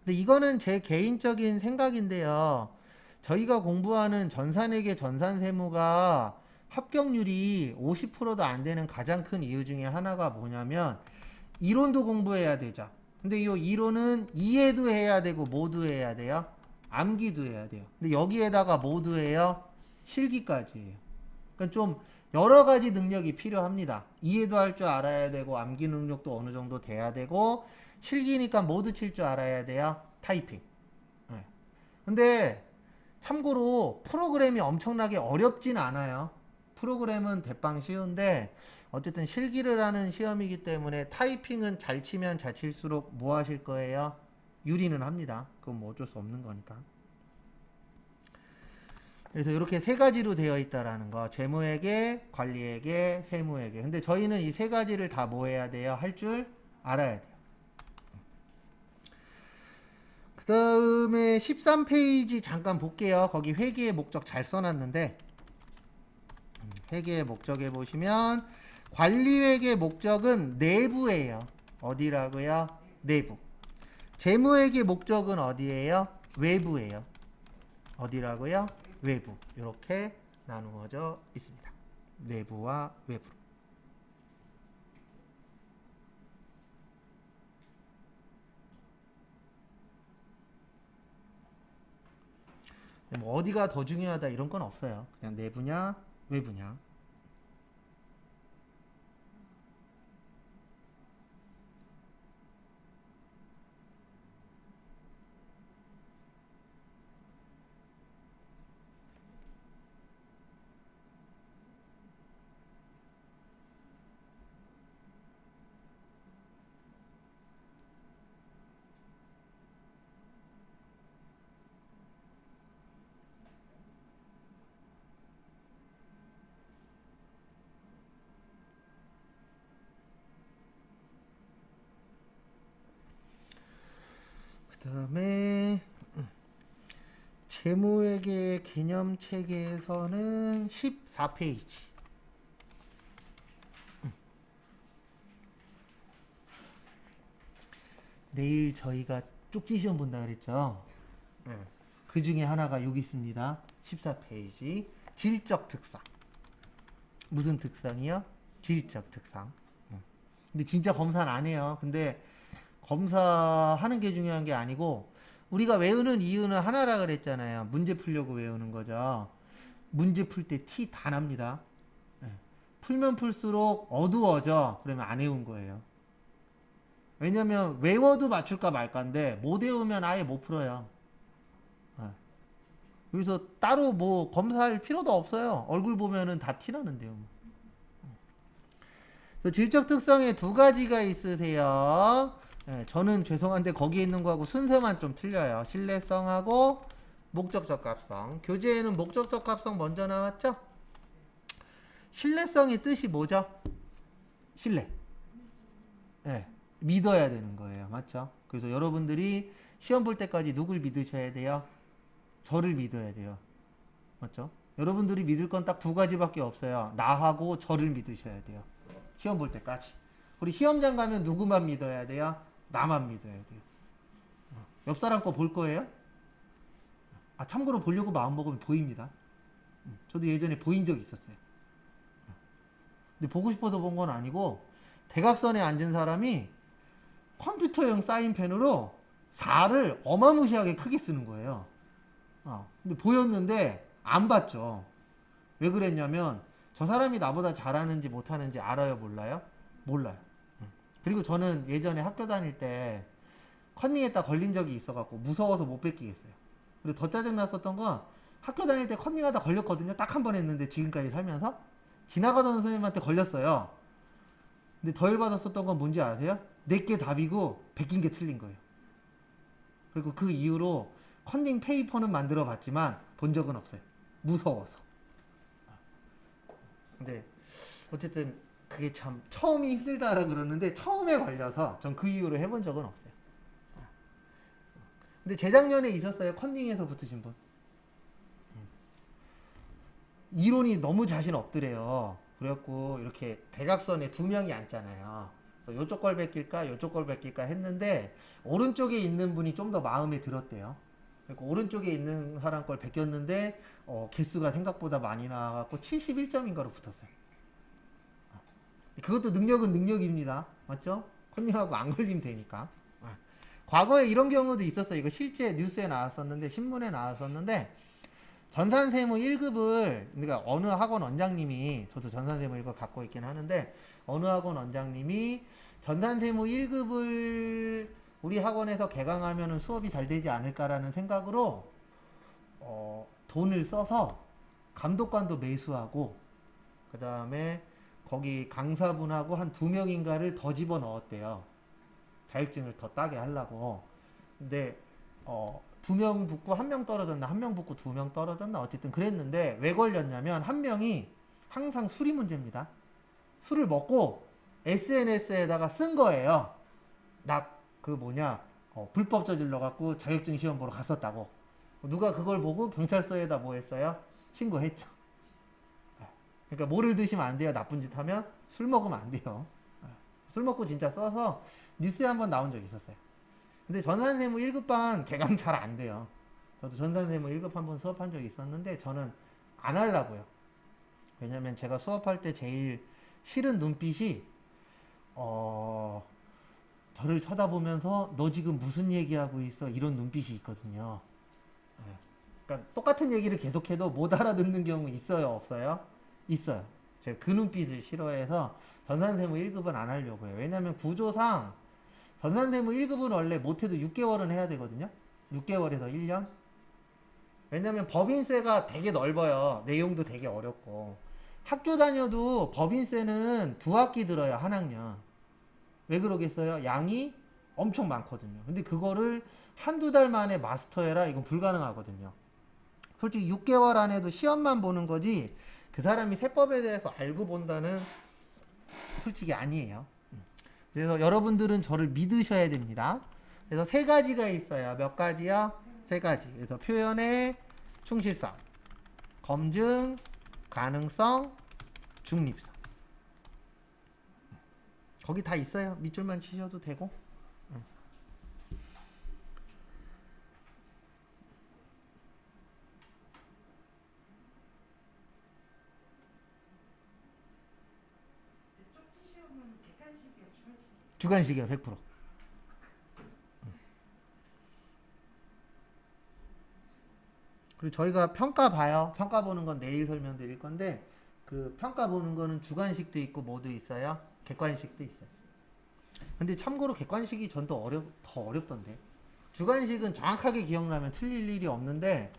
[SPEAKER 1] 근데 이거는 제 개인적인 생각인데요. 저희가 공부하는 전산회계, 전산세무가 합격률이 50%도 안 되는 가장 큰 이유 중에 하나가 뭐냐면 이론도 공부해야 되죠. 근데 이 이론은 이해도 해야 되고 모두 해야 돼요. 암기도 해야 돼요. 근데 여기에다가 모두 해요. 실기까지 해요. 그러니까 좀 여러 가지 능력이 필요합니다. 이해도 할 줄 알아야 되고 암기 능력도 어느 정도 돼야 되고 실기니까 모두 칠 줄 알아야 돼요. 타이핑. 네. 근데 참고로 프로그램이 엄청나게 어렵진 않아요. 프로그램은 대빵 쉬운데 어쨌든 실기를 하는 시험이기 때문에 타이핑은 잘 치면 잘 칠수록 뭐 하실 거예요? 유리는 합니다. 그건 뭐 어쩔 수 없는 거니까. 그래서 이렇게 세 가지로 되어 있다라는 거. 재무회계, 관리회계, 세무회계. 근데 저희는 이 세 가지를 다 뭐 해야 돼요? 할 줄 알아야 돼요. 그 다음에 13페이지 잠깐 볼게요. 거기 회계의 목적 잘 써놨는데 회계의 목적에 보시면 관리회계 목적은 내부예요. 어디라고요? 내부. 재무회계 목적은 어디예요? 외부예요. 어디라고요? 외부. 이렇게 나누어져 있습니다. 내부와 외부. 뭐 어디가 더 중요하다 이런 건 없어요. 그냥 내부냐 외부냐. 그다음에 재무회계 개념체계에서는 14페이지. 내일 저희가 쪽지 시험 본다 그랬죠? 그 중에 하나가 여기 있습니다. 14페이지. 질적 특성. 무슨 특성이요? 질적 특성. 근데 진짜 검사는 안 해요. 근데 검사하는 게 중요한 게 아니고 우리가 외우는 이유는 하나라 그랬잖아요. 문제 풀려고 외우는 거죠. 문제 풀 때 티 다 납니다. 풀면 풀수록 어두워져. 그러면 안 외운 거예요. 왜냐면 외워도 맞출까 말까인데 못 외우면 아예 못 풀어요. 여기서 따로 뭐 검사할 필요도 없어요. 얼굴 보면은 다 티나는데요. 질적 특성에 두 가지가 있으세요. 저는 죄송한데 거기에 있는 거하고 순서만 좀 틀려요. 신뢰성하고 목적적 합성. 교재에는 목적적 합성 먼저 나왔죠? 신뢰성의 뜻이 뭐죠? 신뢰. 믿어야 되는 거예요. 맞죠? 그래서 여러분들이 시험 볼 때까지 누굴 믿으셔야 돼요? 저를 믿어야 돼요. 맞죠? 여러분들이 믿을 건 딱 두 가지밖에 없어요. 나하고 저를 믿으셔야 돼요. 시험 볼 때까지. 우리 시험장 가면 누구만 믿어야 돼요? 나만 믿어야 돼요. 옆 사람 거 볼 거예요? 참고로 보려고 마음먹으면 보입니다. 저도 예전에 보인 적 있었어요. 근데 보고 싶어서 본 건 아니고 대각선에 앉은 사람이 컴퓨터용 사인펜으로 4를 어마무시하게 크게 쓰는 거예요. 근데 보였는데 안 봤죠. 왜 그랬냐면 저 사람이 나보다 잘하는지 못하는지 알아요, 몰라요? 몰라요. 그리고 저는 예전에 학교 다닐 때 컨닝했다 걸린 적이 있어갖고 무서워서 못 뺏기겠어요. 그리고 더 짜증났었던 건 학교 다닐 때 컨닝하다 걸렸거든요. 딱 한 번 했는데 지금까지 살면서 지나가던 선생님한테 걸렸어요. 근데 더 열받았었던 건 뭔지 아세요? 내게 답이고 베낀 게 틀린 거예요. 그리고 그 이후로 컨닝 페이퍼는 만들어 봤지만 본 적은 없어요. 무서워서. 근데 어쨌든 그게 참 처음이 힘들다라 그러는데 처음에 걸려서 전 그 이후로 해본 적은 없어요. 근데 재작년에 있었어요. 컨닝에서 붙으신 분. 이론이 너무 자신 없더래요. 그래갖고 이렇게 대각선에 두 명이 앉잖아요. 요쪽 걸 베낄까 요쪽 걸 베낄까 했는데 오른쪽에 있는 분이 좀 더 마음에 들었대요. 그러니까 오른쪽에 있는 사람 걸 베꼈는데 개수가 생각보다 많이 나와갖고 71점인가로 붙었어요. 그것도 능력은 능력입니다. 맞죠? 컨닝하고 안 걸리면 되니까. 과거에 이런 경우도 있었어요. 이거 실제 뉴스에 나왔었는데 신문에 나왔었는데 전산세무 1급을 그러니까 어느 학원 원장님이 저도 전산세무 1급 갖고 있긴 하는데 어느 학원 원장님이 전산세무 1급을 우리 학원에서 개강하면 수업이 잘 되지 않을까라는 생각으로 돈을 써서 감독관도 매수하고 그 다음에 거기 강사분하고 한 2명인가를 더 집어넣었대요. 자격증을 더 따게 하려고. 근데 2명 붙고 1명 떨어졌나 1명 붙고 2명 떨어졌나 어쨌든 그랬는데 왜 걸렸냐면 한 명이 항상 술이 문제입니다. 술을 먹고 SNS에다가 쓴 거예요. 나 불법 저질러 갖고 자격증 시험 보러 갔었다고. 누가 그걸 보고 경찰서에다 뭐 했어요? 신고했죠. 그러니까 뭐를 드시면 안 돼요. 나쁜 짓 하면 술 먹으면 안 돼요. 술 먹고 진짜 써서 뉴스에 한번 나온 적 있었어요. 근데 전산세무 1급반 개강 잘 안 돼요. 저도 전산세무 1급 한번 수업한 적이 있었는데 저는 안 하려고요. 왜냐면 제가 수업할 때 제일 싫은 눈빛이 저를 쳐다보면서 너 지금 무슨 얘기하고 있어? 이런 눈빛이 있거든요. 그러니까 똑같은 얘기를 계속해도 못 알아듣는 경우 있어요? 없어요? 있어요. 제가 그 눈빛을 싫어해서 전산세무 1급은 안 하려고 해요. 왜냐면 구조상 전산세무 1급은 원래 못해도 6개월은 해야 되거든요. 6개월에서 1년. 왜냐면 법인세가 되게 넓어요. 내용도 되게 어렵고. 학교 다녀도 법인세는 2학기 들어요. 한 학년. 왜 그러겠어요? 양이 엄청 많거든요. 근데 그거를 한두 달 만에 마스터해라? 이건 불가능하거든요. 솔직히 6개월 안에도 시험만 보는 거지 그 사람이 세법에 대해서 알고 본다는 솔직히 아니에요. 그래서 여러분들은 저를 믿으셔야 됩니다. 그래서 세 가지가 있어요. 몇 가지요? 세 가지. 그래서 표현의 충실성, 검증, 가능성, 중립성. 거기 다 있어요. 밑줄만 치셔도 되고.
[SPEAKER 2] 쪽지 시험은 객관식이야, 주관식?
[SPEAKER 1] 주관식이요, 100%. 그리고 저희가 평가 봐요. 평가 보는 건 내일 설명드릴 건데, 그 평가 보는 거는 주관식도 있고 뭐도 있어요. 객관식도 있어요. 근데 참고로 객관식이 전 더 어렵던데. 주관식은 정확하게 기억나면 틀릴 일이 없는데,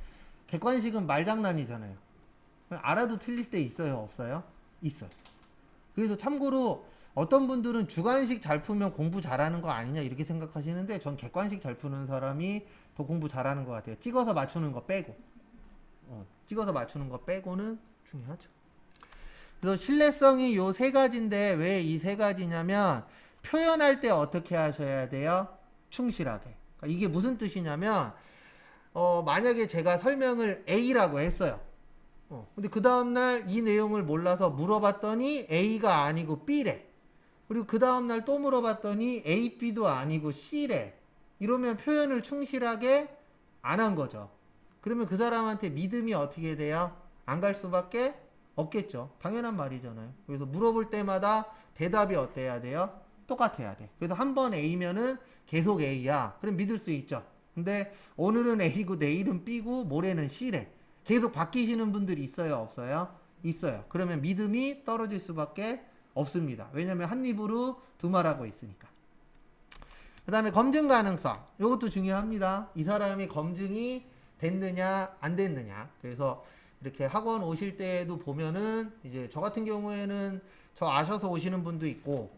[SPEAKER 1] 객관식은 말장난이잖아요. 알아도 틀릴 때 있어요, 없어요? 있어요. 그래서 참고로 어떤 분들은 주관식 잘 풀면 공부 잘하는 거 아니냐 이렇게 생각하시는데, 전 객관식 잘 푸는 사람이 더 공부 잘하는 것 같아요. 찍어서 맞추는 거 빼고. 찍어서 맞추는 거 빼고는 중요하죠. 그래서 신뢰성이 요 세 가지인데, 왜 이 세 가지냐면 표현할 때 어떻게 하셔야 돼요? 충실하게. 그러니까 이게 무슨 뜻이냐면, 만약에 제가 설명을 A라고 했어요. 근데 그 다음날 이 내용을 몰라서 물어봤더니 A가 아니고 B래. 그리고 그 다음날 또 물어봤더니 A, B도 아니고 C래. 이러면 표현을 충실하게 안 한 거죠. 그러면 그 사람한테 믿음이 어떻게 돼요? 안 갈 수밖에 없겠죠. 당연한 말이잖아요. 그래서 물어볼 때마다 대답이 어때야 돼요? 똑같아야 돼. 그래서 한 번 A면은 계속 A야. 그럼 믿을 수 있죠. 근데 오늘은 A고 내일은 B고 모레는 C래. 계속 바뀌시는 분들이 있어요, 없어요? 있어요. 그러면 믿음이 떨어질 수밖에 없습니다. 왜냐면 한 입으로 두 말하고 있으니까. 그 다음에 검증 가능성. 이것도 중요합니다. 이 사람이 검증이 됐느냐, 안 됐느냐. 그래서 이렇게 학원 오실 때도 보면은, 이제 저 같은 경우에는 저 아셔서 오시는 분도 있고,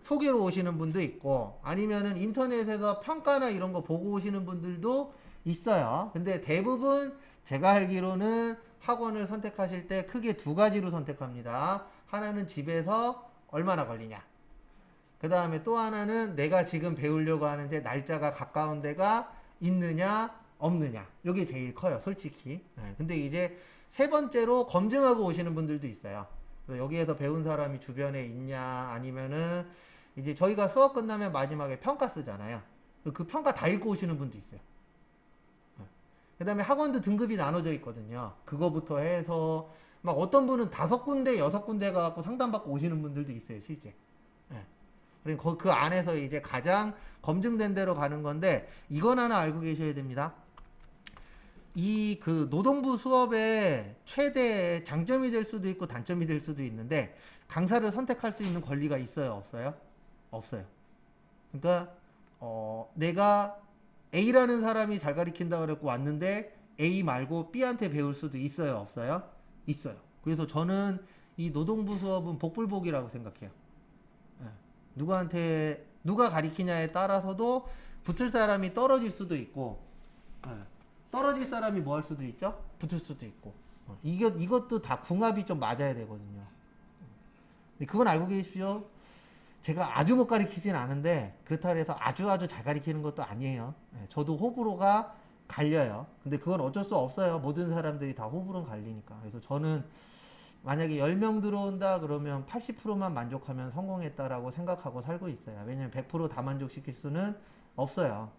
[SPEAKER 1] 소개로 오시는 분도 있고, 아니면은 인터넷에서 평가나 이런 거 보고 오시는 분들도 있어요. 근데 대부분 제가 알기로는 학원을 선택하실 때 크게 두 가지로 선택합니다. 하나는 집에서 얼마나 걸리냐. 그 다음에 또 하나는 내가 지금 배우려고 하는데 날짜가 가까운 데가 있느냐, 없느냐. 이게 제일 커요, 솔직히. 근데 이제 세 번째로 검증하고 오시는 분들도 있어요. 그래서 여기에서 배운 사람이 주변에 있냐, 아니면은 이제 저희가 수업 끝나면 마지막에 평가 쓰잖아요. 그 평가 다 읽고 오시는 분도 있어요. 그 다음에 학원도 등급이 나눠져 있거든요. 그거부터 해서 막 어떤 분은 5군데, 6군데 가갖고 상담받고 오시는 분들도 있어요, 실제. 그리고 그 안에서 이제 가장 검증된 대로 가는 건데, 이건 하나 알고 계셔야 됩니다. 이 그 노동부 수업의 최대 장점이 될 수도 있고 단점이 될 수도 있는데, 강사를 선택할 수 있는 권리가 있어요, 없어요? 없어요. 그러니까 내가 A라는 사람이 잘 가르친다고 그랬고 왔는데 A 말고 B한테 배울 수도 있어요, 없어요? 있어요. 그래서 저는 이 노동부 수업은 복불복이라고 생각해요. 누가 가르치냐에 따라서도 붙을 사람이 떨어질 수도 있고, 떨어질 사람이 뭐 할 수도 있죠? 붙을 수도 있고. 이것도 다 궁합이 좀 맞아야 되거든요. 그건 알고 계십시오. 제가 아주 못 가르치진 않은데, 그렇다고 해서 아주 잘 가르치는 것도 아니에요. 저도 호불호가 갈려요. 근데 그건 어쩔 수 없어요. 모든 사람들이 다 호불호는 갈리니까. 그래서 저는 만약에 10명 들어온다 그러면 80%만 만족하면 성공했다라고 생각하고 살고 있어요. 왜냐면 100%다 만족시킬 수는 없어요.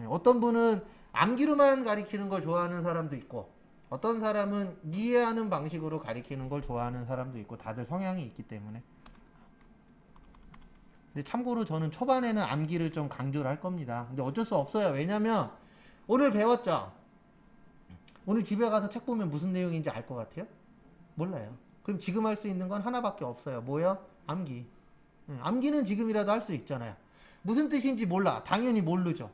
[SPEAKER 1] 어떤 분은 암기로만 가리키는 걸 좋아하는 사람도 있고, 어떤 사람은 이해하는 방식으로 가리키는 걸 좋아하는 사람도 있고, 다들 성향이 있기 때문에. 근데 참고로 저는 초반에는 암기를 좀 강조를 할 겁니다. 근데 어쩔 수 없어요. 왜냐면 오늘 배웠죠? 오늘 집에 가서 책 보면 무슨 내용인지 알 것 같아요? 몰라요. 그럼 지금 할 수 있는 건 하나밖에 없어요. 뭐요? 암기. 암기는 지금이라도 할 수 있잖아요. 무슨 뜻인지 몰라. 당연히 모르죠.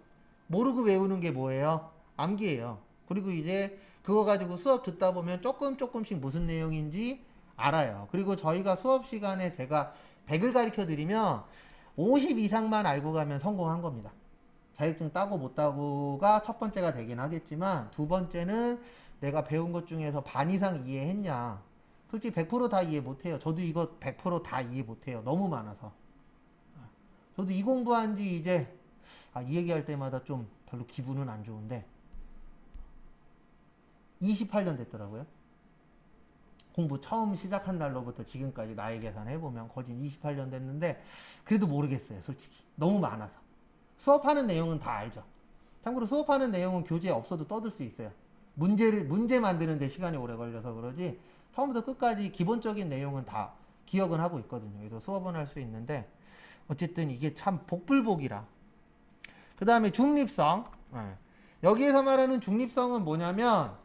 [SPEAKER 1] 모르고 외우는 게 뭐예요? 암기예요. 그리고 이제 그거 가지고 수업 듣다 보면 조금씩 무슨 내용인지 알아요. 그리고 저희가 수업 시간에 제가 100을 가르쳐 드리면 50 이상만 알고 가면 성공한 겁니다. 자격증 따고 못 따고가 첫 번째가 되긴 하겠지만, 두 번째는 내가 배운 것 중에서 반 이상 이해했냐. 솔직히 100%다 이해 못해요. 저도 이거 100%다 이해 못해요. 너무 많아서. 저도 이 공부한 지 이제 이 얘기할 때마다 좀 별로 기분은 안 좋은데 28년 됐더라고요. 공부 처음 시작한 날로부터 지금까지 나이 계산해보면 거진 28년 됐는데 그래도 모르겠어요, 솔직히. 너무 많아서. 수업하는 내용은 다 알죠. 참고로 수업하는 내용은 교재에 없어도 떠들 수 있어요. 문제 만드는데 시간이 오래 걸려서 그러지 처음부터 끝까지 기본적인 내용은 다 기억은 하고 있거든요. 그래서 수업은 할 수 있는데 어쨌든 이게 참 복불복이라. 그 다음에 중립성. 여기에서 말하는 중립성은 뭐냐면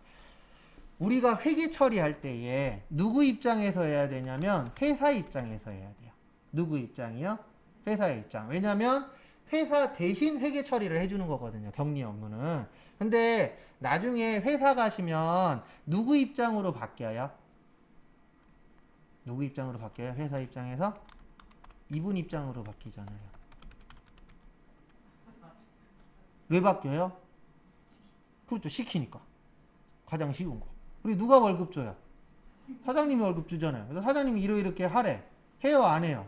[SPEAKER 1] 우리가 회계 처리할 때에 누구 입장에서 해야 되냐면 회사 입장에서 해야 돼요. 누구 입장이요? 회사의 입장. 왜냐면 회사 대신 회계 처리를 해주는 거거든요. 격리 업무는. 근데 나중에 회사 가시면 누구 입장으로 바뀌어요? 누구 입장으로 바뀌어요? 회사 입장에서? 이분 입장으로 바뀌잖아요. 왜 바뀌어요? 그렇죠. 시키니까. 가장 쉬운 거. 우리 누가 월급 줘요? 사장님이 월급 주잖아요. 그래서 사장님이 이렇게 하래. 해요, 안 해요?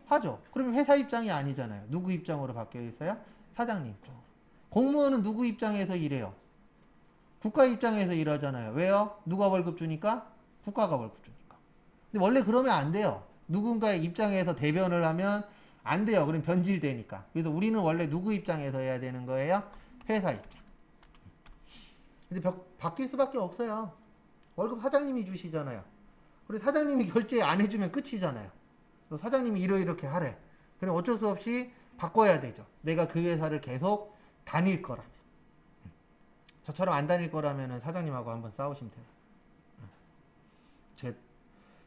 [SPEAKER 1] 하죠. 그러면 회사 입장이 아니잖아요. 누구 입장으로 바뀌어 있어요? 사장님 입장으로. 공무원은 누구 입장에서 일해요? 국가 입장에서 일하잖아요. 왜요? 누가 월급 주니까? 국가가 월급 주니까. 근데 원래 그러면 안 돼요. 누군가의 입장에서 대변을 하면 안 돼요. 그럼 변질되니까. 그래서 우리는 원래 누구 입장에서 해야 되는 거예요? 회사 입장. 근데 바뀔 수밖에 없어요. 월급 사장님이 주시잖아요. 그리고 사장님이 결제 안 해주면 끝이잖아요. 사장님이 이렇게 하래. 그럼 어쩔 수 없이 바꿔야 되죠. 내가 그 회사를 계속 다닐 거라면. 저처럼 안 다닐 거라면 사장님하고 한번 싸우시면 돼요.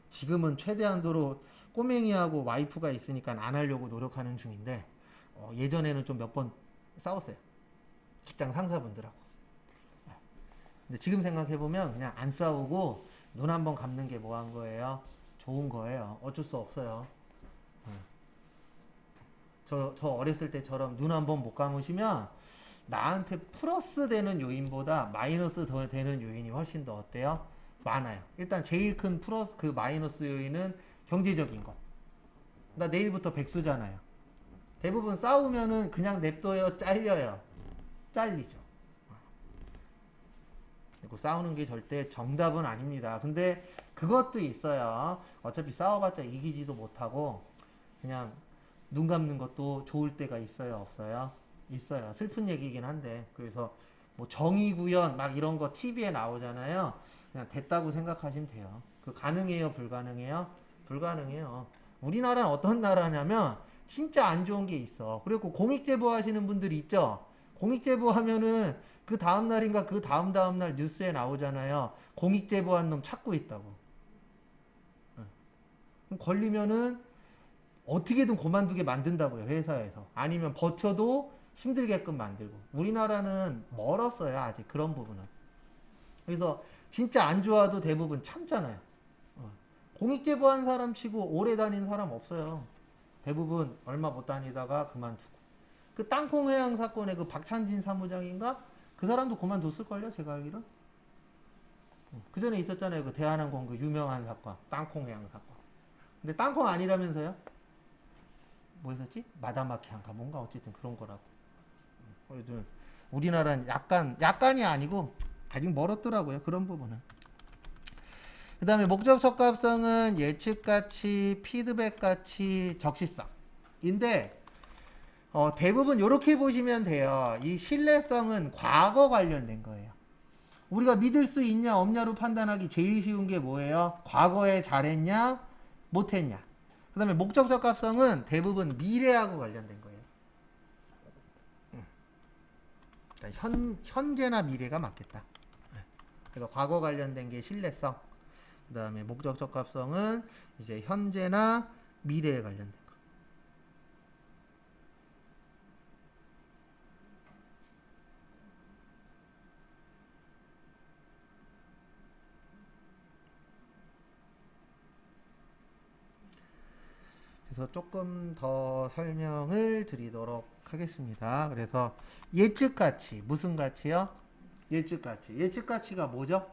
[SPEAKER 1] 지금은 최대한도로 꼬맹이하고 와이프가 있으니까 안 하려고 노력하는 중인데 예전에는 좀 몇 번 싸웠어요. 직장 상사분들하고. 근데 지금 생각해보면 그냥 안 싸우고 눈 한번 감는 게 뭐 한 거예요? 좋은 거예요. 어쩔 수 없어요. 저 어렸을 때처럼 눈 한번 못 감으시면 나한테 플러스 되는 요인보다 마이너스 더 되는 요인이 훨씬 더 어때요? 많아요. 일단 제일 큰 플러스 그 마이너스 요인은 경제적인 거. 나 내일부터 백수잖아요. 대부분 싸우면은 그냥 냅둬요, 잘려요. 잘리죠. 그리고 싸우는 게 절대 정답은 아닙니다. 근데 그것도 있어요. 어차피 싸워봤자 이기지도 못하고 그냥 눈 감는 것도 좋을 때가 있어요, 없어요? 있어요. 슬픈 얘기긴 한데. 그래서 뭐 정의구현 막 이런 거 TV에 나오잖아요. 그냥 됐다고 생각하시면 돼요. 그 가능해요, 불가능해요? 불가능해요. 우리나라는 어떤 나라냐면 진짜 안 좋은 게 있어. 그리고 공익제보 하시는 분들이 있죠. 공익제보 하면은 그 다음 날인가 그 다음 날 뉴스에 나오잖아요. 공익제보한 놈 찾고 있다고. 걸리면은 어떻게든 그만두게 만든다고요, 회사에서. 아니면 버텨도 힘들게끔 만들고. 우리나라는 멀었어요, 아직 그런 부분은. 그래서 진짜 안 좋아도 대부분 참잖아요. 공익제보한 사람 치고 오래 다닌 사람 없어요. 대부분 얼마 못 다니다가 그만두고. 그 땅콩 회항 사건의 그 박찬진 사무장인가? 그 사람도 그만뒀을걸요, 제가 알기로. 그 전에 있었잖아요, 그 대한항공 그 유명한 사건. 땅콩 회항 사건. 근데 땅콩 아니라면서요? 뭐 있었지? 마다마키한가 뭔가 어쨌든 그런 거라고. 그래도 우리나라는 약간이 아니고 아직 멀었더라고요, 그런 부분은. 그 다음에 목적적 합성은 예측가치, 피드백가치, 적시성인데 대부분 이렇게 보시면 돼요. 이 신뢰성은 과거 관련된 거예요. 우리가 믿을 수 있냐 없냐로 판단하기 제일 쉬운 게 뭐예요? 과거에 잘했냐 못했냐. 그 다음에 목적적 합성은 대부분 미래하고 관련된 거예요. 그러니까 현재나 미래가 맞겠다. 그래서 과거 관련된 게 신뢰성. 그 다음에 목적적 합성은 이제 현재나 미래에 관련된 거. 그래서 조금 더 설명을 드리도록 하겠습니다. 그래서 예측가치, 무슨 가치요? 예측가치. 예측가치가 뭐죠?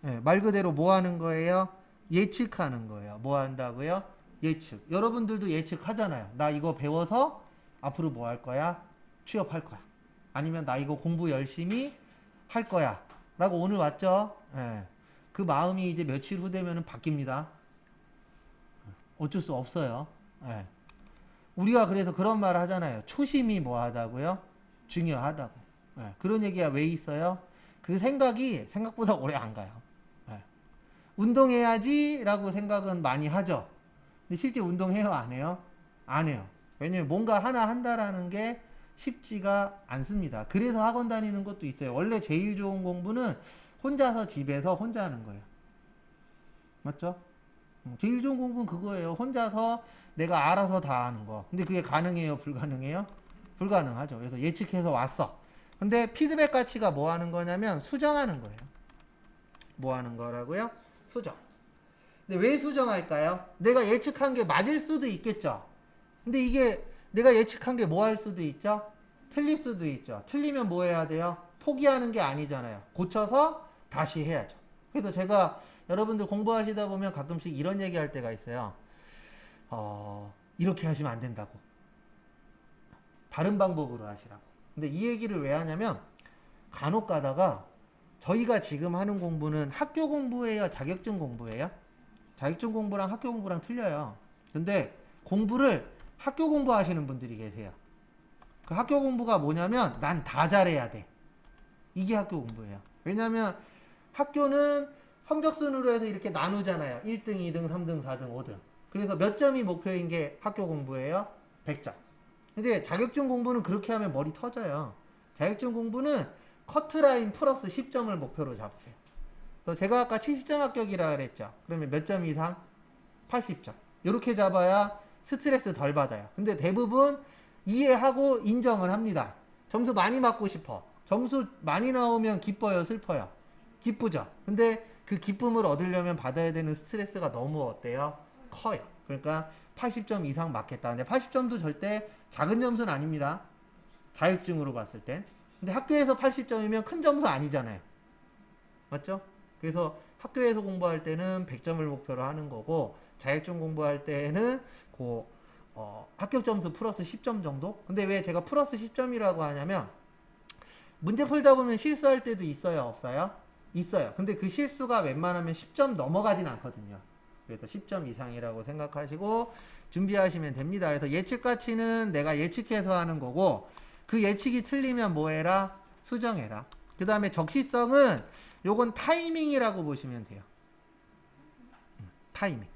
[SPEAKER 1] 네, 말 그대로 뭐 하는 거예요? 예측하는 거예요. 뭐 한다고요? 예측. 여러분들도 예측하잖아요. 나 이거 배워서 앞으로 뭐 할 거야? 취업할 거야. 아니면 나 이거 공부 열심히 할 거야. 라고 오늘 왔죠? 예. 그 마음이 이제 며칠 후 되면은 바뀝니다. 어쩔 수 없어요. 예. 우리가 그래서 그런 말을 하잖아요. 초심이 뭐 하다고요? 중요하다고. 예. 그런 얘기가 왜 있어요? 그 생각이 생각보다 오래 안 가요. 예. 운동해야지 라고 생각은 많이 하죠. 근데 실제 운동해요? 안 해요? 안 해요. 왜냐면 뭔가 하나 한다라는 게 쉽지가 않습니다. 그래서 학원 다니는 것도 있어요. 원래 제일 좋은 공부는 혼자서 집에서 혼자 하는 거예요. 맞죠? 제일 좋은 공부는 그거예요. 혼자서 내가 알아서 다 하는 거. 근데 그게 가능해요? 불가능해요? 불가능하죠. 그래서 예측해서 왔어. 근데 피드백 가치가 뭐 하는 거냐면 수정하는 거예요. 뭐 하는 거라고요? 수정. 근데 왜 수정할까요? 내가 예측한 게 맞을 수도 있겠죠. 근데 이게 내가 예측한 게 뭐 할 수도 있죠? 틀릴 수도 있죠. 틀리면 뭐 해야 돼요? 포기하는 게 아니잖아요. 고쳐서 다시 해야죠. 그래서 제가 여러분들 공부하시다 보면 가끔씩 이런 얘기 할 때가 있어요. 이렇게 하시면 안 된다고. 다른 방법으로 하시라고. 근데 이 얘기를 왜 하냐면 간혹 가다가 저희가 지금 하는 공부는 학교 공부예요? 자격증 공부예요? 자격증 공부랑 학교 공부랑 틀려요. 근데 공부를 학교 공부 하시는 분들이 계세요. 그 학교 공부가 뭐냐면 난 다 잘해야 돼. 이게 학교 공부예요. 왜냐면 학교는 성적순으로 해서 이렇게 나누잖아요. 1등, 2등, 3등, 4등, 5등. 그래서 몇 점이 목표인 게 학교 공부예요? 100점. 근데 자격증 공부는 그렇게 하면 머리 터져요. 자격증 공부는 커트라인 플러스 10점을 목표로 잡으세요. 그래서 제가 아까 70점 합격이라 그랬죠. 그러면 몇 점 이상? 80점. 이렇게 잡아야 스트레스 덜 받아요. 근데 대부분 이해하고 인정을 합니다. 점수 많이 받고 싶어. 점수 많이 나오면 기뻐요, 슬퍼요? 기쁘죠. 근데 그 기쁨을 얻으려면 받아야 되는 스트레스가 너무 어때요? 커요. 그러니까 80점 이상 맞겠다. 근데 80점도 절대 작은 점수는 아닙니다. 자격증으로 봤을 때. 근데 학교에서 80점이면 큰 점수 아니잖아요. 맞죠? 그래서 학교에서 공부할 때는 100점을 목표로 하는 거고 자격증 공부할 때는 합격 점수 플러스 10점 정도? 근데 왜 제가 플러스 10점이라고 하냐면 문제 풀다 보면 실수할 때도 있어요, 없어요? 있어요. 근데 그 실수가 웬만하면 10점 넘어가진 않거든요. 그래서 10점 이상이라고 생각하시고 준비하시면 됩니다. 그래서 예측 가치는 내가 예측해서 하는 거고 그 예측이 틀리면 뭐 해라? 수정해라. 그 다음에 적시성은 요건 타이밍이라고 보시면 돼요. 타이밍.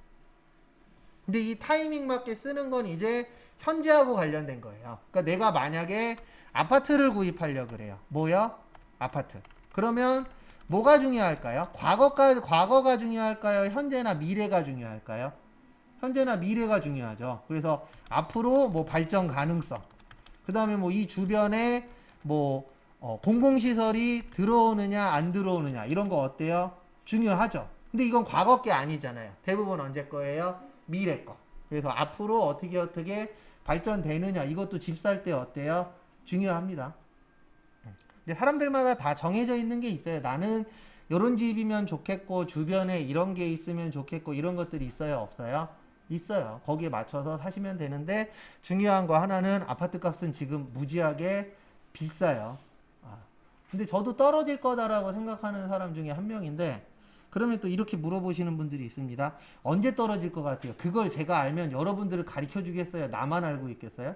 [SPEAKER 1] 근데 이 타이밍 맞게 쓰는 건 이제 현재하고 관련된 거예요. 그러니까 내가 만약에 아파트를 구입하려고 그래요. 뭐요? 아파트. 그러면 뭐가 중요할까요? 과거가 중요할까요? 현재나 미래가 중요할까요? 현재나 미래가 중요하죠. 그래서 앞으로 뭐 발전 가능성. 그 다음에 뭐 이 주변에 뭐 공공시설이 들어오느냐 안 들어오느냐 이런 거 어때요? 중요하죠. 근데 이건 과거 게 아니잖아요. 대부분 언제 거예요? 미래 거. 그래서 앞으로 어떻게 발전되느냐 이것도 집 살 때 어때요? 중요합니다. 근데 사람들마다 다 정해져 있는 게 있어요. 나는 이런 집이면 좋겠고 주변에 이런 게 있으면 좋겠고 이런 것들이 있어요? 없어요? 있어요. 거기에 맞춰서 사시면 되는데 중요한 거 하나는 아파트 값은 지금 무지하게 비싸요. 근데 저도 떨어질 거다라고 생각하는 사람 중에 한 명인데 그러면 또 이렇게 물어보시는 분들이 있습니다. 언제 떨어질 것 같아요? 그걸 제가 알면 여러분들을 가르쳐 주겠어요? 나만 알고 있겠어요?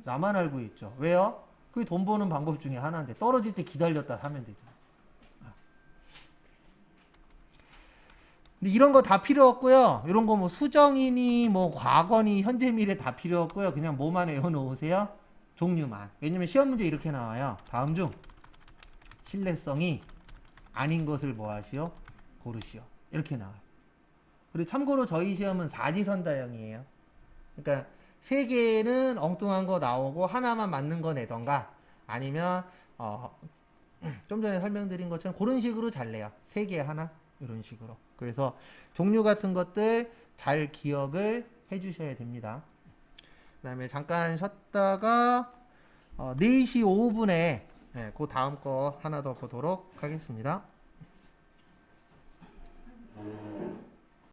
[SPEAKER 1] 나만 알고 있죠. 왜요? 그게 돈 버는 방법 중에 하나인데 떨어질 때 기다렸다 사면 되죠. 근데 이런 거 다 필요 없고요. 이런 거 뭐 수정이니 뭐 과거니 현재 미래 다 필요 없고요. 그냥 뭐만 외워놓으세요. 종류만. 왜냐면 시험 문제 이렇게 나와요. 다음 중 신뢰성이 아닌 것을 뭐 하시오? 고르시오. 이렇게 나와요. 그리고 참고로 저희 시험은 사지선다형이에요. 그러니까 세 개는 엉뚱한 거 나오고 하나만 맞는 거 내던가 아니면 좀 전에 설명드린 것처럼 그런 식으로 잘 내요. 세 개 하나 이런 식으로. 그래서 종류 같은 것들 잘 기억을 해 주셔야 됩니다. 그 다음에 잠깐 쉬었다가 4시 5분에 그 다음 거 하나 더 보도록 하겠습니다.